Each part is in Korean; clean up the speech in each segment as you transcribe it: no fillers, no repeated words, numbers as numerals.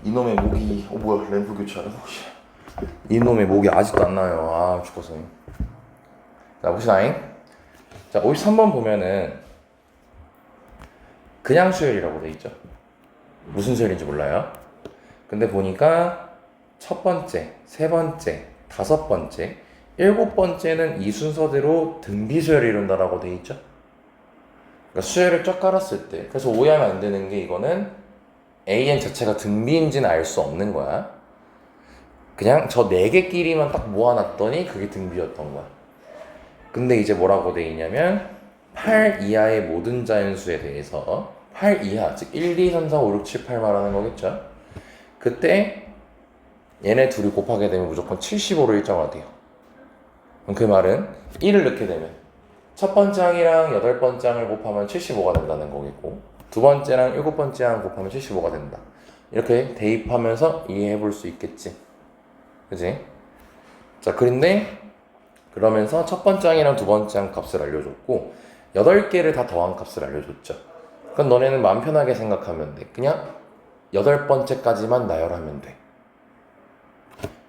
이놈의 목이 뭐야 램프 교체하라고. 이놈의 목이 아직도 안 나요. 아 죽었어. 자 봅시다잉. 자 53번 보면은 그냥 수열이라고 돼 있죠. 무슨 수열인지 몰라요. 근데 보니까 첫 번째, 세 번째, 다섯 번째, 일곱 번째는 이 순서대로 등비 수열을 이룬다라고 돼 있죠. 그러니까 수열을 쫙 깔았을 때, 그래서 오해하면 안 되는 게 이거는 AN 자체가 등비인지는 알 수 없는 거야. 그냥 저 네 개끼리만 딱 모아놨더니 그게 등비였던 거야. 근데 이제 뭐라고 돼 있냐면 8 이하의 모든 자연수에 대해서 8 이하, 즉 1, 2, 3, 4, 5, 6, 7, 8 말하는 거겠죠. 그때 얘네 둘이 곱하게 되면 무조건 75로 일정하대요. 그럼 그 말은 1을 넣게 되면 첫 번째 항이랑 여덟 번째 항을 곱하면 75가 된다는 거겠고, 두 번째랑 일곱 번째 항 곱하면 75가 된다. 이렇게 대입하면서 이해해 볼 수 있겠지. 그지? 자, 그런데 그러면서 첫 번째 항이랑 두 번째 항 값을 알려줬고 8개를 다 더한 값을 알려줬죠. 그럼 너네는 마음 편하게 생각하면 돼. 그냥 여덟 번째까지만 나열하면 돼.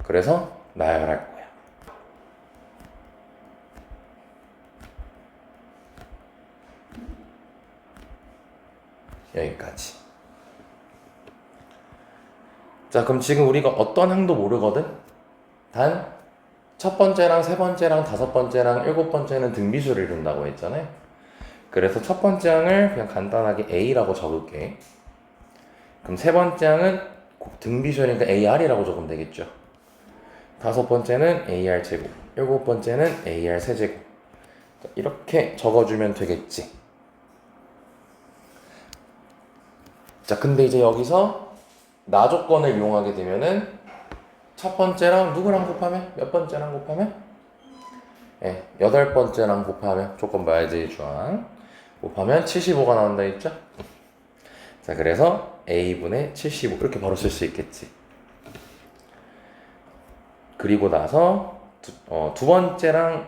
그래서 나열할 거야. 여기까지. 자, 그럼 지금 우리가 어떤 항도 모르거든? 단 첫 번째랑 세 번째랑 다섯 번째랑 일곱 번째는 등비수를 이룬다고 했잖아요. 그래서 첫 번째 항을 그냥 간단하게 A라고 적을게. 그럼 세 번째 항은 등비수니까 AR이라고 적으면 되겠죠. 다섯 번째는 AR 제곱, 일곱 번째는 AR 세제곱. 이렇게 적어주면 되겠지. 자, 근데 이제 여기서 나 조건을 이용하게 되면은 첫 번째랑 누구랑 곱하면? 몇 번째랑 곱하면? 예, 여덟 번째랑 곱하면 조건 봐야지 주황. 곱하면 75가 나온다 했죠? 자, 그래서 A분의 75 이렇게 바로 쓸 수 있겠지. 그리고 나서 두 번째랑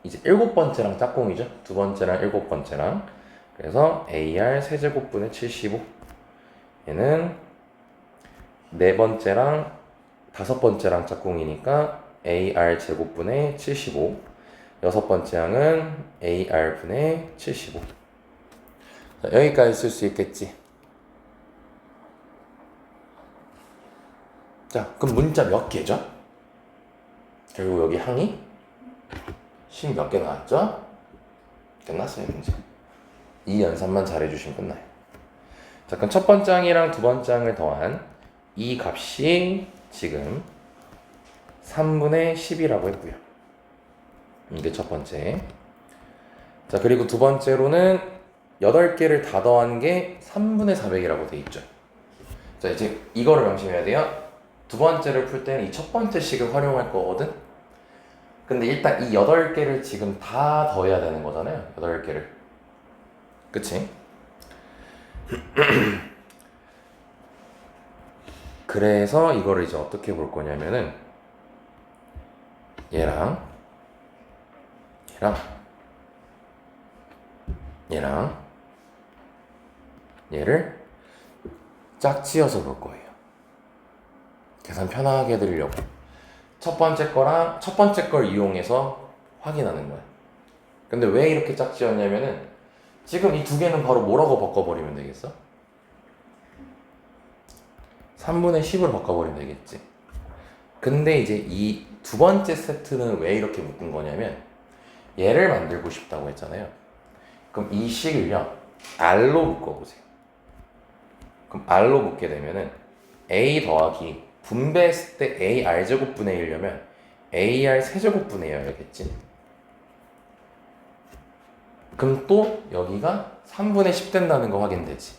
이제 일곱 번째랑 짝꿍이죠. 두 번째랑 일곱 번째랑. 그래서 AR 세제곱분의 75. 얘는 네 번째랑 다섯 번째랑 짝꿍이니까 AR 제곱분의 75. 여섯 번째 항은 AR분의 75. 자, 여기까지 쓸 수 있겠지. 자, 그럼 문자 몇 개죠? 결국 여기 항이 10 몇 개 나왔죠? 끝났어요, 문제. 이 연산만 잘해주시면 끝나요. 자, 그럼 첫 번째 항이랑 두 번째 항을 더한 이 값이 지금 3분의 10이라고 했고요. 이게 첫 번째. 자, 그리고 두 번째로는 8개를 다 더한 게 3분의 400이라고 돼 있죠. 자, 이제 이거를 명심해야 돼요. 두 번째를 풀 때는 이 첫 번째 식을 활용할 거거든. 근데 일단 이 8개를 지금 다 더해야 되는 거잖아요. 8개를. 그치? 그래서 이거를 이제 어떻게 볼 거냐면은 얘랑 얘를 짝지어서 볼 거예요. 계산 편하게 해드리려고. 첫 번째 걸 이용해서 확인하는 거야. 근데 왜 이렇게 짝지었냐면은 지금 이 두 개는 바로 뭐라고 바꿔버리면 되겠어? 3분의 10을 바꿔버리면 되겠지. 근데 이제 이 두 번째 세트는 왜 이렇게 묶은 거냐면 얘를 만들고 싶다고 했잖아요. 그럼 이 식을요 R로 묶어보세요. 그럼 R로 묶게 되면은 A 더하기 분배했을 때 AR 제곱분의 1려면 AR 세제곱분의 1이겠지. 그럼 또 여기가 3분의 10 된다는 거 확인되지.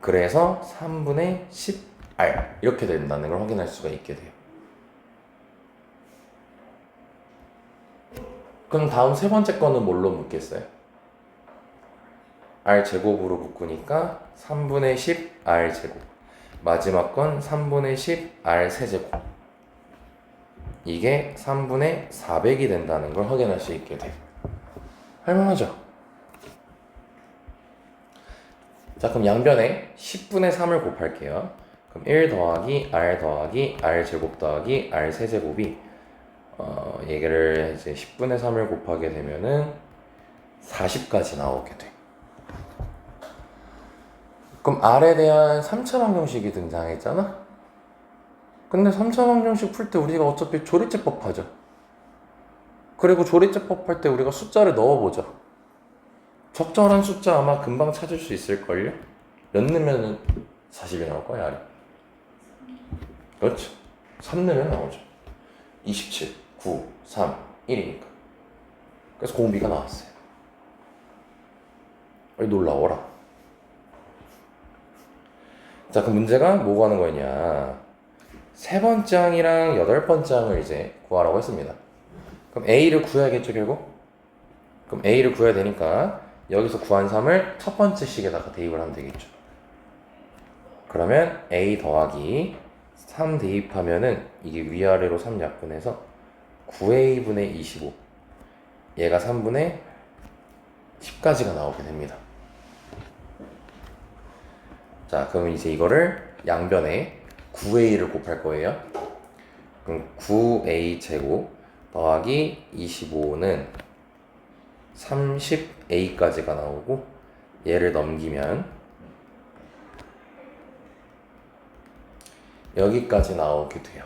그래서 3분의 10R 이렇게 된다는 걸 확인할 수가 있게 돼요. 그럼 다음 세 번째 거는 뭘로 묶겠어요? R 제곱으로 묶으니까 3분의 10 R 제곱. 마지막 건 3분의 10 R 세제곱. 이게 3분의 400이 된다는 걸 확인할 수 있게 돼요. 할만하죠? 자, 그럼 양변에 10분의 3을 곱할게요. 그럼 1 더하기 r 더하기 r 제곱 더하기 r 세제곱이 얘를 이제 10분의 3을 곱하게 되면은 40까지 나오게 돼. 그럼 r에 대한 3차 방정식이 등장했잖아? 근데 3차 방정식 풀 때 우리가 어차피 조리제법 하죠. 그리고 조리제법 할 때 우리가 숫자를 넣어보죠. 적절한 숫자 아마 금방 찾을 수 있을걸요? 몇 넣으면 40이 나올 거야, r이. 그렇죠. 3 넣으면 나오죠. 27, 9, 3, 1이니까. 그래서 공비가 나왔어요. 놀라워라. 자, 그 문제가 뭐 구하는 거였냐. 세 번째 항이랑 여덟 번째 항을 이제 구하라고 했습니다. 그럼 A를 구해야겠죠, 결국? 그럼 A를 구해야 되니까 여기서 구한 3을 첫 번째 식에다가 대입을 하면 되겠죠. 그러면 A 더하기 3 대입하면은 이게 위아래로 3 약분해서 9A분의 25 얘가 3분의 10까지가 나오게 됩니다. 자, 그럼 이제 이거를 양변에 9A를 곱할 거예요. 그럼 9A 제곱 더하기 25는 30A까지가 나오고 얘를 넘기면 여기까지 나오게 돼요.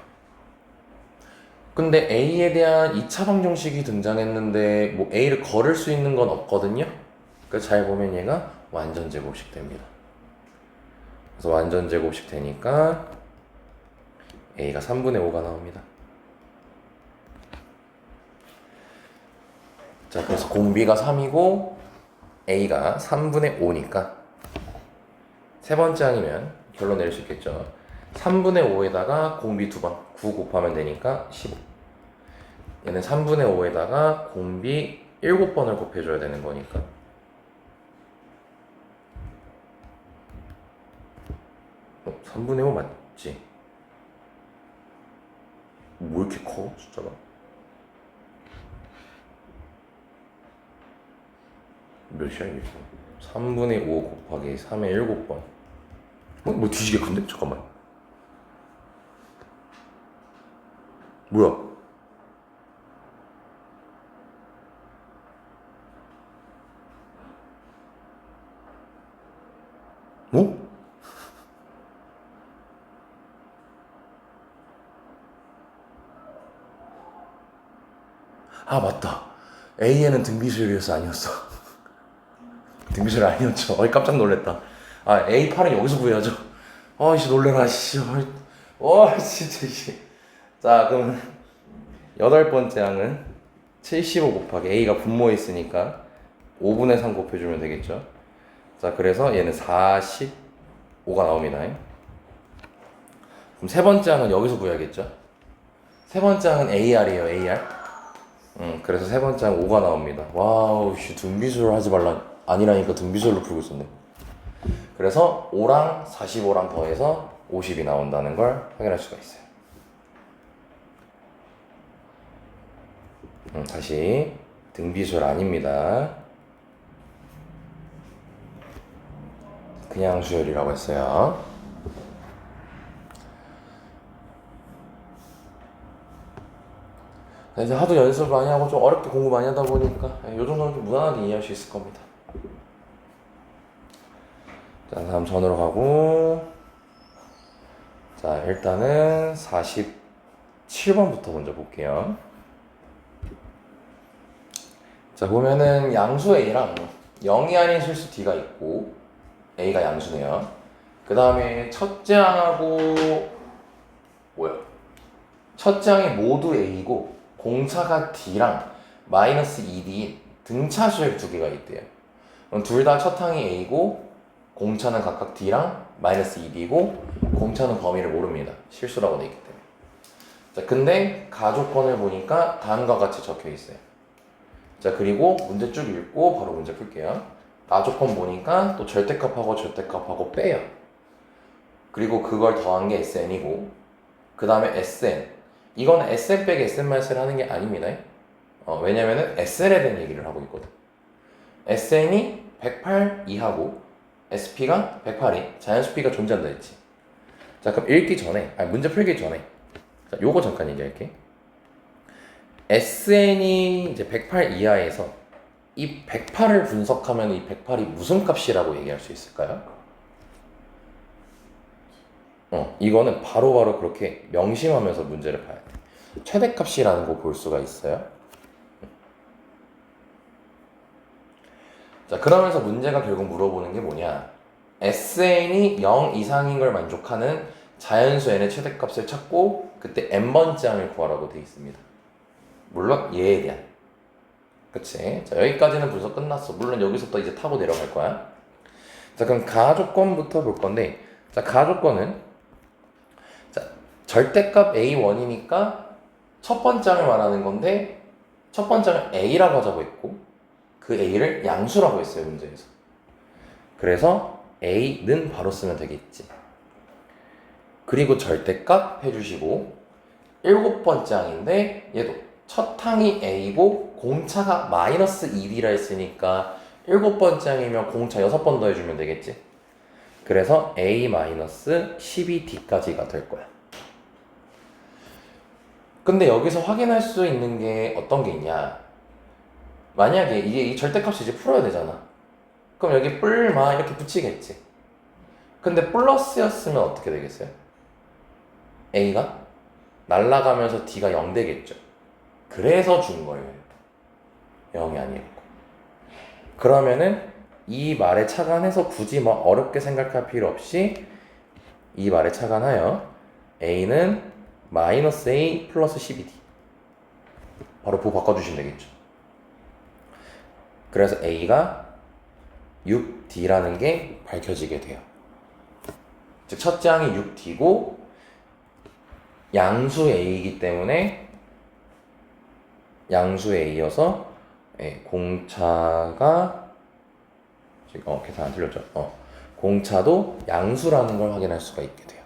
근데 A에 대한 2차 방정식이 등장했는데 뭐 A를 걸을 수 있는 건 없거든요. 그래서 잘 보면 얘가 완전 제곱식 됩니다. 그래서 완전 제곱식 되니까 A가 3분의 5가 나옵니다. 자, 그래서 공비가 3이고 A가 3분의 5니까 세 번째 항이면 결론 낼 수 있겠죠. 3분의 5에다가 공비 2번 9 곱하면 되니까 15. 얘는 3분의 5에다가 공비 7번을 곱해줘야 되는 거니까 3분의 5 맞지? 뭐 이렇게 커 숫자가? 몇이야 이게? 3분의 5 곱하기 3의 7번 뭐 뒤지게 큰데? 잠깐만 뭐야? 어? 아 맞다. A에는 등비수열이었어 아니었어? 등비수열 아니었죠. 어이 깜짝 놀랐다. 아 A8은 여기서 구해야죠. 아이씨 놀래라 씨. 진짜 씨. 자 그럼 여덟 번째 항은 75 곱하기 A가 분모에 있으니까 5분의 3 곱해주면 되겠죠. 자 그래서 얘는 45가 나옵니다. 그럼 세 번째 항은 여기서 구해야겠죠. 세 번째 항은 AR이에요. AR. 그래서 세 번째 항 5가 나옵니다. 와우 씨 등비수열 하지 말라 아니라니까 등비수열로 풀고 있었네. 그래서 5랑 45랑 더해서 50이 나온다는 걸 확인할 수가 있어요. 다시 등비수열 아닙니다. 그냥 수열이라고 했어요. 이제 하도 연습을 많이 하고 좀 어렵게 공부 많이 하다 보니까 이 정도는 좀 무난하게 이해할 수 있을 겁니다. 자, 다음 전으로 가고 자, 일단은 47번부터 먼저 볼게요. 자, 보면은 양수 A랑 0이 아닌 실수 D가 있고 A가 양수네요. 그 다음에 첫째 항하고 첫째 항이 모두 A고 공차가 D랑 마이너스 2D인 등차수열 두 개가 있대요. 그럼 둘 다 첫 항이 A고 공차는 각각 D랑 마이너스 2D고 공차는 범위를 모릅니다. 실수라고 돼 있기 때문에. 자, 근데 가조건을 보니까 다음과 같이 적혀 있어요. 자, 그리고 문제 쭉 읽고 바로 문제 풀게요. 가조건 보니까 또 절대값하고 절대값하고 빼요. 그리고 그걸 더한 게 SN이고 그 다음에 SN 이건 SN 빼기 SN 마이너스를 하는 게 아닙니다. 왜냐면은 SL에 대한 얘기를 하고 있거든. SN이 108 이하고 SP가 108이 자연수P가 존재한다 했지. 자, 그럼 읽기 전에, 문제 풀기 전에, 자, 요거 잠깐 얘기할게. SN이 이제 108 이하에서 이 108을 분석하면 이 108이 무슨 값이라고 얘기할 수 있을까요? 이거는 바로바로 그렇게 명심하면서 문제를 봐야 돼. 최대값이라는 거 볼 수가 있어요. 자, 그러면서 문제가 결국 물어보는 게 뭐냐? SN이 0 이상인 걸 만족하는 자연수 n의 최대값을 찾고 그때 n번째 항을 구하라고 되어 있습니다. 물론 얘에 대한. 그치? 자, 여기까지는 분석 끝났어. 물론 여기서부터 이제 타고 내려갈 거야. 자, 그럼 가조건부터 볼 건데, 자, 가조건은 자, 절대값 A1이니까 첫 번째 항을 말하는 건데, 첫 번째 항을 A라고 하자고 했고, 그 A를 양수라고 했어요, 문제에서. 그래서 A는 바로 쓰면 되겠지. 그리고 절대값 해주시고, 일곱 번째 항인데, 얘도 첫 항이 A고, 공차가 마이너스 2D라 했으니까, 일곱 번째 항이면 공차 6번 더해주면 되겠지. 그래서 A-12D까지가 될 거야. 근데 여기서 확인할 수 있는 게 어떤 게 있냐. 만약에 이게 이 절대값이 이제 풀어야 되잖아. 그럼 여기 뿔마 이렇게 붙이겠지. 근데 플러스였으면 어떻게 되겠어요? A가 날아가면서 D가 0 되겠죠. 그래서 준 거예요. 0이 아니고. 그러면은 이 말에 착안해서 굳이 뭐 어렵게 생각할 필요 없이 이 말에 착안하여 A는 마이너스 A 플러스 12D 바로 부호 바꿔주시면 되겠죠. 그래서 A가 6D라는 게 밝혀지게 돼요. 즉 첫째 항이 6D고 양수 A이기 때문에 양수 A여서 공차가 계산 안 틀렸죠. 공차도 양수라는 걸 확인할 수가 있게 돼요.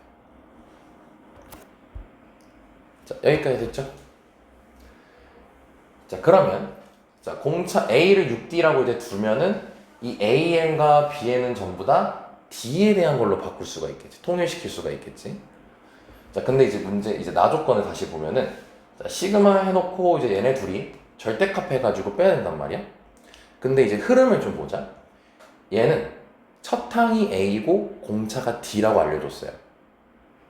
자, 여기까지 됐죠? 자, 그러면 자, 공차 A를 6D라고 이제 두면은 이 AN과 BN은 전부 다 D에 대한 걸로 바꿀 수가 있겠지. 통일시킬 수가 있겠지. 자, 근데 이제 문제 이제 나조건을 다시 보면은 자, 시그마 해놓고 이제 얘네 둘이 절대값 해가지고 빼야 된단 말이야. 근데 이제 흐름을 좀 보자. 얘는 첫 항이 A고 공차가 D라고 알려줬어요.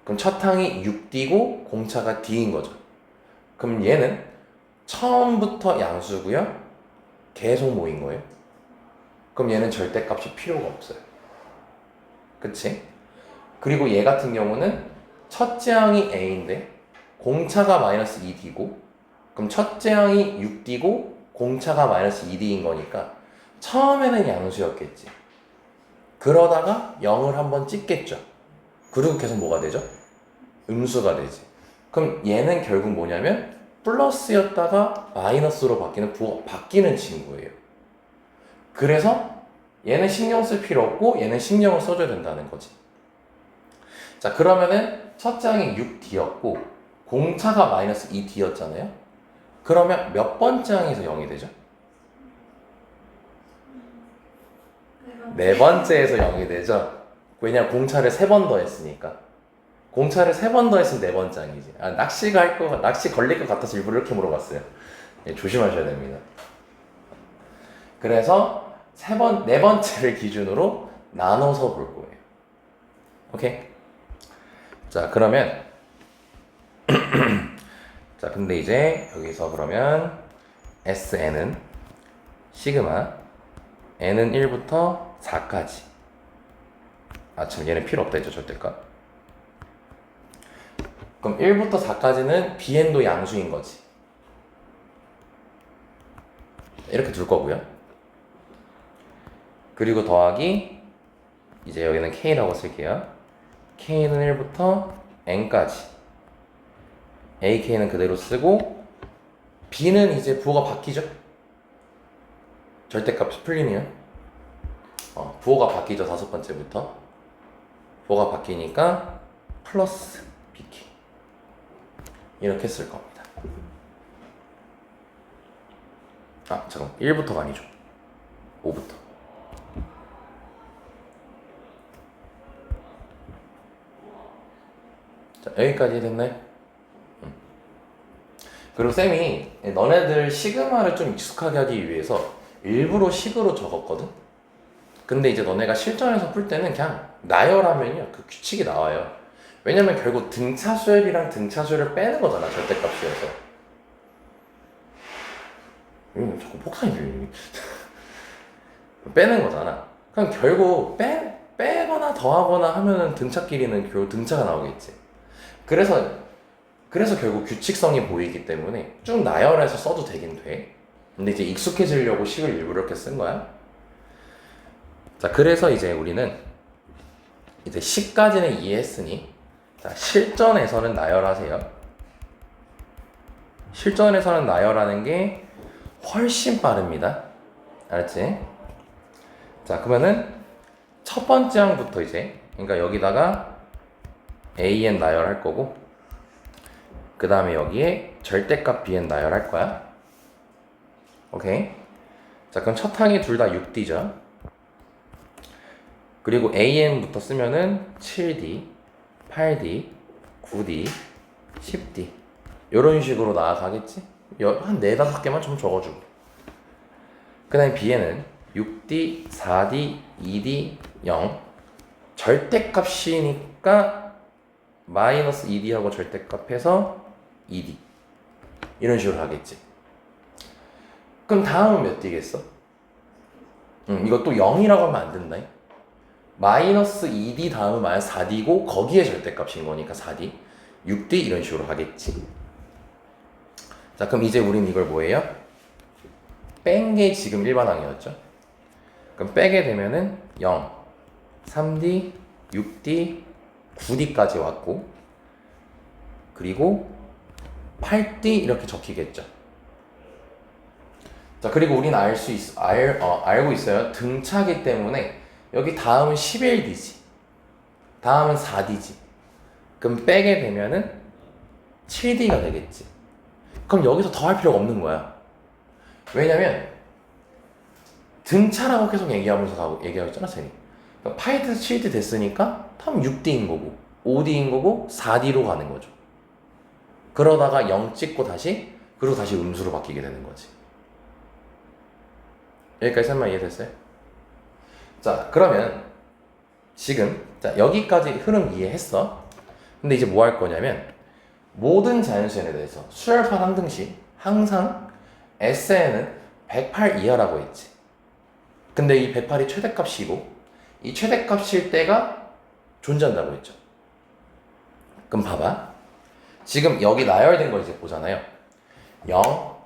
그럼 첫 항이 6D고 공차가 D인 거죠. 그럼 얘는 처음부터 양수고요. 계속 모인 거예요. 그럼 얘는 절대값이 필요가 없어요. 그치? 그리고 얘 같은 경우는 첫째 항이 A인데 공차가 마이너스 2D고 그럼 첫째 항이 6D고 공차가 마이너스 2D인 거니까 처음에는 양수였겠지. 그러다가 0을 한번 찍겠죠. 그리고 계속 뭐가 되죠? 음수가 되지. 그럼 얘는 결국 뭐냐면 플러스였다가 마이너스로 바뀌는 부호가 바뀌는 친구예요. 그래서 얘는 신경 쓸 필요 없고 얘는 신경을 써줘야 된다는 거지. 자, 그러면은 첫째 항이 6D였고 공차가 마이너스 2D였잖아요. 그러면 몇 번째 항에서 0이 되죠? 네 번째에서 0이 되죠. 왜냐면 공차를 3번 더했으니까. 공차를 3번 더했으면 네 번째 항이지. 낚시 걸릴 것 같아서 일부러 이렇게 물어봤어요. 예, 조심하셔야 됩니다. 그래서 네 번째를 기준으로 나눠서 볼 거예요. 오케이? 자, 그러면 자, 근데 이제 여기서 그러면 SN은 시그마 N은 1부터 4까지. 참 얘는 필요 없다 했죠, 절대값. 그럼 1부터 4까지는 BN도 양수인 거지. 이렇게 둘 거고요. 그리고 더하기 이제 여기는 K라고 쓸게요. K는 1부터 N까지. AK는 그대로 쓰고 B는 이제 부호가 바뀌죠. 절대값이 풀리면 부호가 바뀌죠. 다섯 번째부터 부호가 바뀌니까 플러스 BK 이렇게 쓸 겁니다. 잠깐 1부터가 아니죠. 5부터 자, 여기까지 됐나요? 그리고 쌤이 너네들 시그마를 좀 익숙하게 하기 위해서 일부러 식으로 적었거든? 근데 이제 너네가 실전에서 풀 때는 그냥 나열하면요 그 규칙이 나와요. 왜냐면 결국 등차수열이랑 등차수열을 빼는 거잖아, 절대값이어서. 자꾸 폭탄이 들리니. 빼는 거잖아. 그럼 결국 빼거나 더하거나 하면은 등차끼리는 결국 등차가 나오겠지. 그래서 결국 규칙성이 보이기 때문에 쭉 나열해서 써도 되긴 돼. 근데 이제 익숙해지려고 식을 일부러 이렇게 쓴 거야. 자, 그래서 이제 우리는 이제 식까지는 이해했으니, 자, 실전에서는 나열하세요. 실전에서는 나열하는 게 훨씬 빠릅니다. 알았지? 자, 그러면은 첫 번째 항부터 이제, 그러니까 여기다가 AN 나열할 거고, 그 다음에 여기에 절대값 BN 나열할 거야. 오케이? 자, 그럼 첫 항이 둘 다 6D죠. 그리고 AN부터 쓰면은 7D, 8D, 9D, 10D 이런 식으로 나아가겠지? 한 4, 5개만 좀 적어주고, 그 다음에 B에는 6D, 4D, 2D, 0 절대값이니까 마이너스 2D하고 절대값해서 2D 이런 식으로 하겠지. 그럼 다음은 몇 D겠어? 이것도 0이라고 하면 안 된다. 마이너스 2D 다음은 마이너스 4D고 거기에 절대값인 거니까 4D, 6D 이런 식으로 하겠지. 자, 그럼 이제 우린 이걸 뭐예요? 뺀 게 지금 일반항이었죠. 그럼 빼게 되면은 0, 3D, 6D, 9D까지 왔고, 그리고 8D 이렇게 적히겠죠. 자, 그리고 우리는 알고 있어요. 등차기 때문에 여기 다음은 11D지. 다음은 4D지. 그럼 빼게 되면은 7D가 되겠지. 그럼 여기서 더 할 필요가 없는 거야. 왜냐면 등차라고 계속 얘기하고 있잖아, 쌤이. 그러니까 8D에서 7D 됐으니까 다음 6D인 거고 5D인 거고 4D로 가는 거죠. 그러다가 0 찍고 그리고 다시 음수로 바뀌게 되는 거지. 여기까지 설마 이해됐어요? 자, 그러면 지금 여기까지 흐름 이해했어. 근데 이제 뭐 할 거냐면 모든 자연수에 대해서 수열파 상등식 항상 S에는 108 이하라고 했지. 근데 이 108이 최대값이고 이 최대값일 때가 존재한다고 했죠. 그럼 봐봐. 지금 여기 나열된 걸 이제 보잖아요. 0,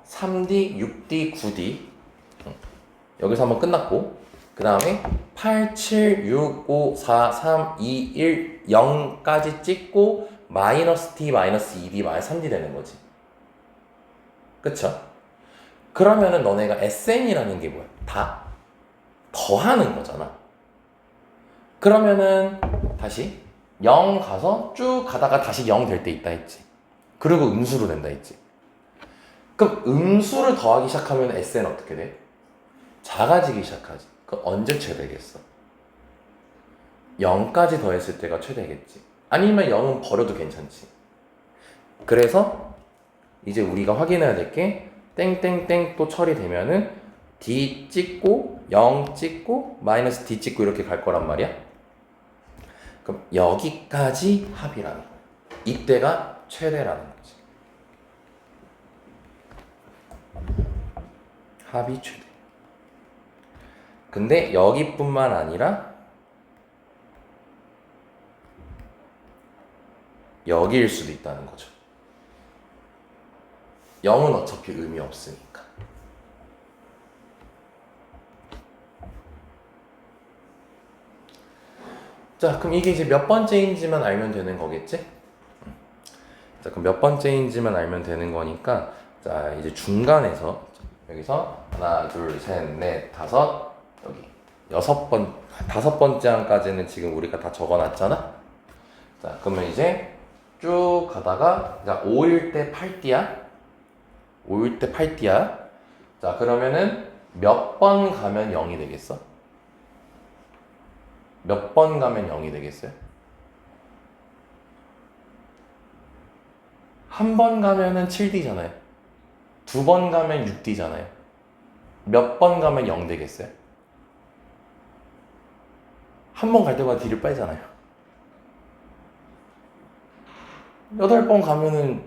3D, 6D, 9D 여기서 한번 끝났고, 그 다음에 8, 7, 6, 5, 4, 3, 2, 1, 0까지 찍고 마이너스 t, 마이너스 2d, 마이너스 3d 되는 거지. 그쵸? 그러면은 너네가 SN이라는 게 뭐야? 다 더하는 거잖아. 그러면은 다시 0 가서 쭉 가다가 다시 0 될 때 있다 했지. 그리고 음수로 된다 했지. 그럼 음수를 더하기 시작하면 SN 어떻게 돼? 작아지기 시작하지. 그럼 언제 최대겠어? 0까지 더했을 때가 최대겠지. 아니면 0은 버려도 괜찮지. 그래서 이제 우리가 확인해야 될 게 땡땡땡 또 처리되면은 D 찍고 0 찍고 마이너스 D 찍고 이렇게 갈 거란 말이야. 그럼 여기까지 합이라는 거야. 이때가 최대라는 거지. 합이 최대. 근데 여기뿐만 아니라 여기일 수도 있다는 거죠. 0은 어차피 의미 없으니까. 자, 그럼 이게 이제 몇 번째인지만 알면 되는 거겠지? 자, 그럼 몇 번째인지만 알면 되는 거니까, 자, 이제 중간에서 여기서 하나, 둘, 셋, 넷, 다섯, 여기 5번째 항까지는 지금 우리가 다 적어놨잖아. 자, 그러면 이제 쭉 가다가, 자, 5일 때 8D야. 5일 때 8D야. 자, 그러면은 몇 번 가면 0이 되겠어? 몇 번 가면 0이 되겠어요? 한 번 가면은 7D잖아요. 두 번 가면 6D잖아요. 몇 번 가면 0 되겠어요? 한 번 갈 때마다 D를 빼잖아요. 8번 가면은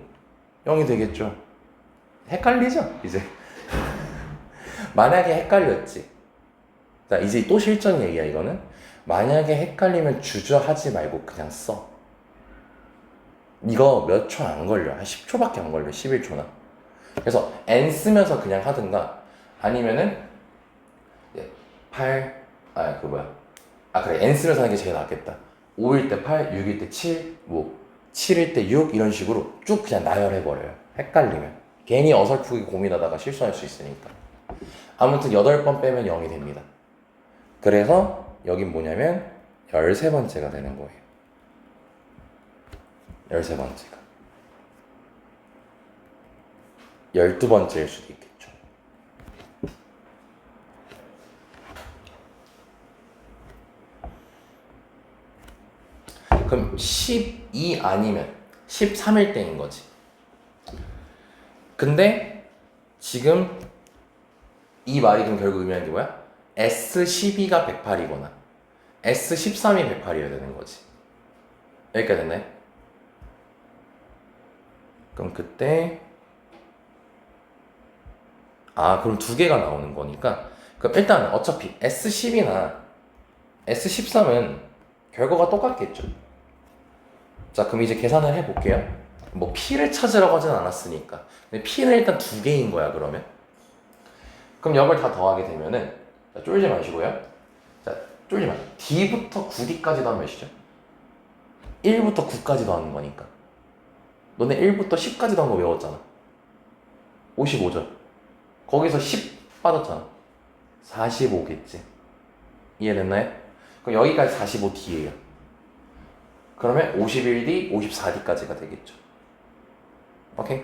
0이 되겠죠. 헷갈리죠? 이제. 만약에 헷갈렸지. 자, 이제 또 실전 얘기야, 이거는. 만약에 헷갈리면 주저하지 말고 그냥 써. 이거 몇 초 안 걸려. 한 10초밖에 안 걸려. 11초나. 그래서 N 쓰면서 그냥 하든가 아니면은 8, 그래. N 쓰면서 하는 게 제일 낫겠다. 5일 때 8, 6일 때 7, 뭐 7일 때 6 이런 식으로 쭉 그냥 나열해버려요. 헷갈리면. 괜히 어설프게 고민하다가 실수할 수 있으니까. 아무튼 8번 빼면 0이 됩니다. 그래서 여긴 뭐냐면 13번째가 되는 거예요. 13번째가. 12번째일 수도 있겠죠. 그럼 12 아니면 13일 때인 거지. 근데 지금 이 말이 그럼 결국 의미하는 게 뭐야? S12가 108이거나 S13이 108이어야 되는 거지. 여기까지 됐나요? 그럼 그때 그럼 두 개가 나오는 거니까 그럼 일단 어차피 S10이나 S13은 결과가 똑같겠죠. 자, 그럼 이제 계산을 해볼게요. 뭐 P를 찾으라고 하진 않았으니까. 근데 P는 일단 두 개인 거야, 그러면. 그럼 이걸 다 더하게 되면은, 자, 쫄지 마시고요. 자, 쫄지 마. D부터 9D까지 더하면 몇이죠? 1부터 9까지 더하는 거니까. 너네 1부터 10까지 더한 거 외웠잖아. 55죠. 거기서 10 빠졌잖아. 45겠지. 이해됐나요? 그럼 여기까지 45D예요. 그러면 51D, 54D까지가 되겠죠. 오케이?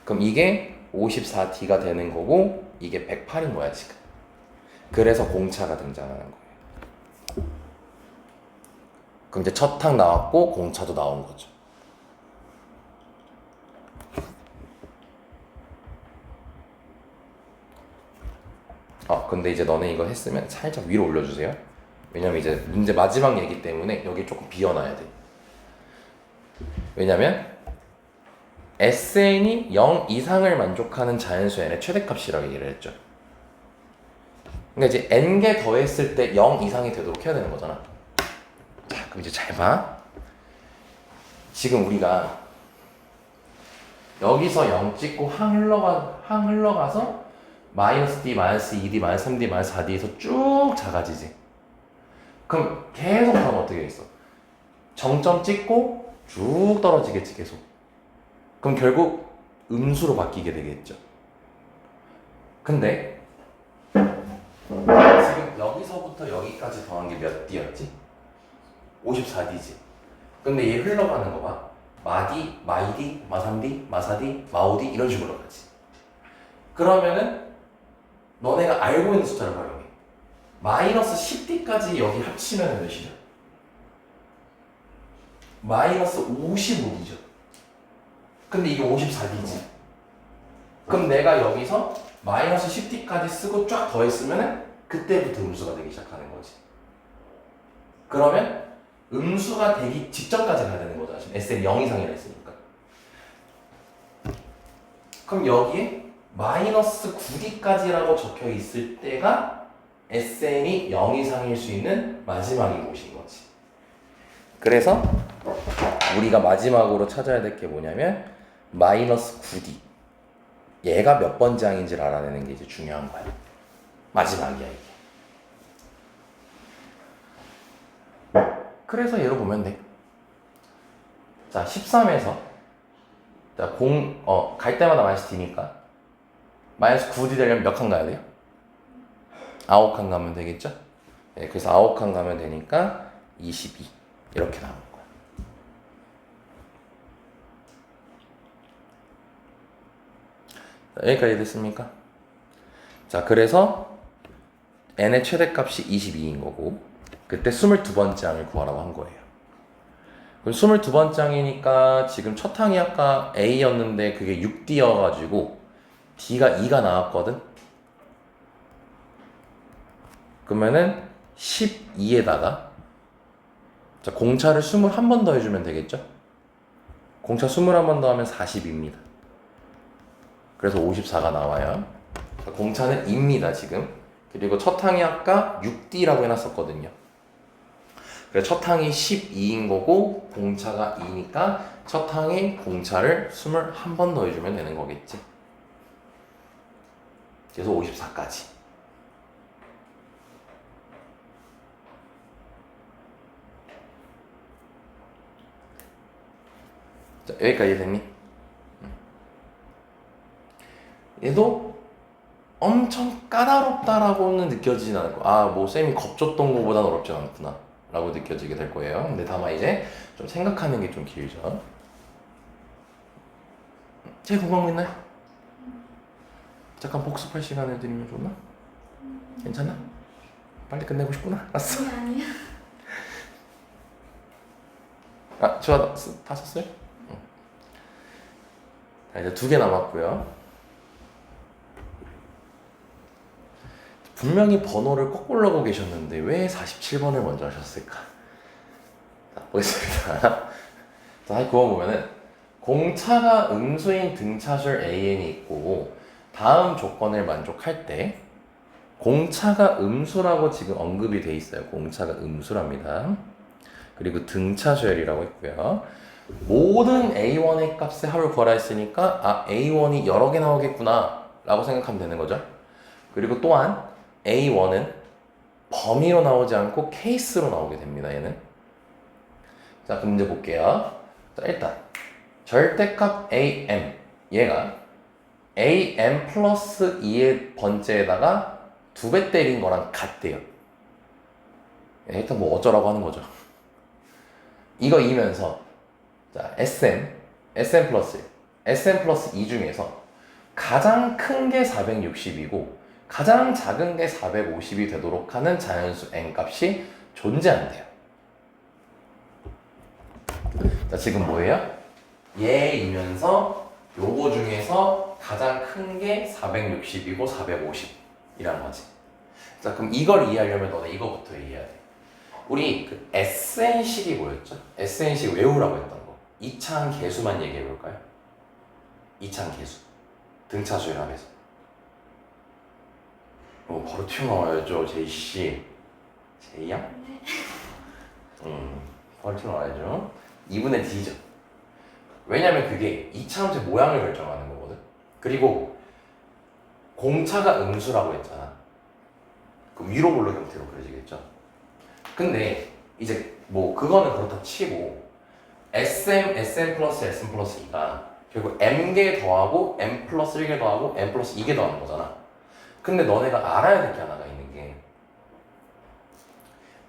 그럼 이게 54D가 되는 거고 이게 108인 거야 지금. 그래서 공차가 등장하는 거예요. 그럼 이제 첫 항 나왔고 공차도 나온 거죠. 근데 이제 너네 이거 했으면 살짝 위로 올려주세요. 왜냐면 이제 문제 마지막 얘기 때문에 여기 조금 비워놔야 돼. 왜냐면 SN이 0 이상을 만족하는 자연수 n의 최대값이라고 얘기를 했죠. 그러니까 이제 n개 더했을 때 0 이상이 되도록 해야 되는 거잖아. 자, 그럼 이제 잘 봐. 지금 우리가 여기서 0 찍고 항 흘러가서 마이너스 D, 마이너스 2D, 마이너스 3D, 마이너스 4D에서 쭉 작아지지. 그럼 계속 가면 어떻게 있어? 정점 찍고 쭉 떨어지겠지, 계속. 그럼 결국 음수로 바뀌게 되겠죠. 근데 지금 여기서부터 여기까지 더한 게 몇 D였지? 54D지. 근데 얘 흘러가는 거 봐. 마D, 마이D, 마3D, 마4D, 마5D 이런 식으로 가지. 그러면은 너네가 알고 있는 숫자를 활용해. 마이너스 10D까지 여기 합치면 몇이죠? 마이너스 55D죠. 근데 이게 54D지. 그럼 내가 여기서 마이너스 10D까지 쓰고 쫙 더했으면 그때부터 음수가 되기 시작하는 거지. 그러면 음수가 되기 직전까지 가야 되는 거잖아. 지금 SN 0 이상이라 했으니까. 그럼 여기에 마이너스 9D까지라고 적혀 있을 때가 SN이 0 이상일 수 있는 마지막인 곳인 거지. 그래서 우리가 마지막으로 찾아야 될 게 뭐냐면 마이너스 9D. 얘가 몇 번째 항인지를 알아내는 게 이제 중요한 거야. 마지막이야, 이게. 그래서 얘로 보면 돼. 자, 13에서 자, 갈 때마다 마이너스 D니까 마이너스 9D 되려면 몇 칸 가야 돼요? 9칸 가면 되겠죠? 네, 그래서 9칸 가면 되니까 22 이렇게 나오는 거야. 자, 여기까지 됐습니까? 자, 그래서 n의 최대값이 22인 거고 그때 22번째 항을 구하라고 한 거예요. 그럼 22번장이니까 지금 첫 항이 아까 A였는데 그게 6D여가지고 D가 2가 나왔거든? 그러면은 12에다가 자, 공차를 21번 더 해주면 되겠죠? 공차 21번 더 하면 40입니다. 그래서 54가 나와요. 자, 공차는 2입니다, 지금. 그리고 첫 항이 아까 6D라고 해놨었거든요. 그래서 첫 항이 12인 거고 공차가 2니까 첫 항이 공차를 21번 더 해주면 되는 거겠지. 그래서 54까지. 자, 여기까지 됐니? 얘도 엄청 까다롭다라고는 느껴지진 않을 거야. 아, 뭐 쌤이 겁줬던 거보다는 어렵지 않구나 라고 느껴지게 될 거예요. 근데 다만 이제 좀 생각하는 게 좀 길죠. 제일 궁금한 거 있나요? 잠깐 복습할 시간을 드리면 좋나? 괜찮아? 빨리 끝내고 싶구나? 알았어. 아니야. 아, 좋아. 다 썼어요? 응. 자, 이제 2개 남았고요. 분명히 번호를 거꾸로 계셨는데 왜 47번을 먼저 하셨을까? 자, 보겠습니다. 자, 그거 보면은 공차가 음수인 등차줄 AN이 있고 다음 조건을 만족할 때 공차가 음수라고 지금 언급이 돼 있어요. 공차가 음수랍니다. 그리고 등차줄이라고 있고요. 모든 A1의 값의 합을 구하라 했으니까 아, A1이 여러 개 나오겠구나 라고 생각하면 되는 거죠. 그리고 또한 A1은 범위로 나오지 않고 케이스로 나오게 됩니다. 얘는. 자, 그럼 이제 볼게요. 자, 일단 절대값 AM 얘가 AM 플러스 2의 번째에다가 2배 때린 거랑 같대요. 일단 뭐 어쩌라고 하는 거죠. 이거 이면서 자, SM 플러스 2 중에서 가장 큰 게 460이고 가장 작은 게 450이 되도록 하는 자연수 n 값이 존재한대요. 자, 지금 뭐예요? 얘이면서 요거 중에서 가장 큰 게 460이고 450이란 거지. 자, 그럼 이걸 이해하려면 너네 이거부터 이해해야 돼. 우리 그 SN식이 뭐였죠? SN식 외우라고 했던 거. 이차항 계수만 얘기해 볼까요? 이차항 계수. 등차수열 합에서. 바로 튀어나와야죠, 제이씨. 제이야? 네. 바로 튀어나와야죠. 2분의 D죠. 왜냐면 그게 이차함수 모양을 결정하는 거거든. 그리고 공차가 음수라고 했잖아. 그 위로 볼록 형태로 그려지겠죠. 근데 이제 뭐 그거는 그렇다 치고 SM 플러스 SM 플러스 2가 결국 m개 더하고 m 플러스 1개 더하고 m 플러스 2개 더하는 거잖아. 근데 너네가 알아야 될 게 하나가 있는 게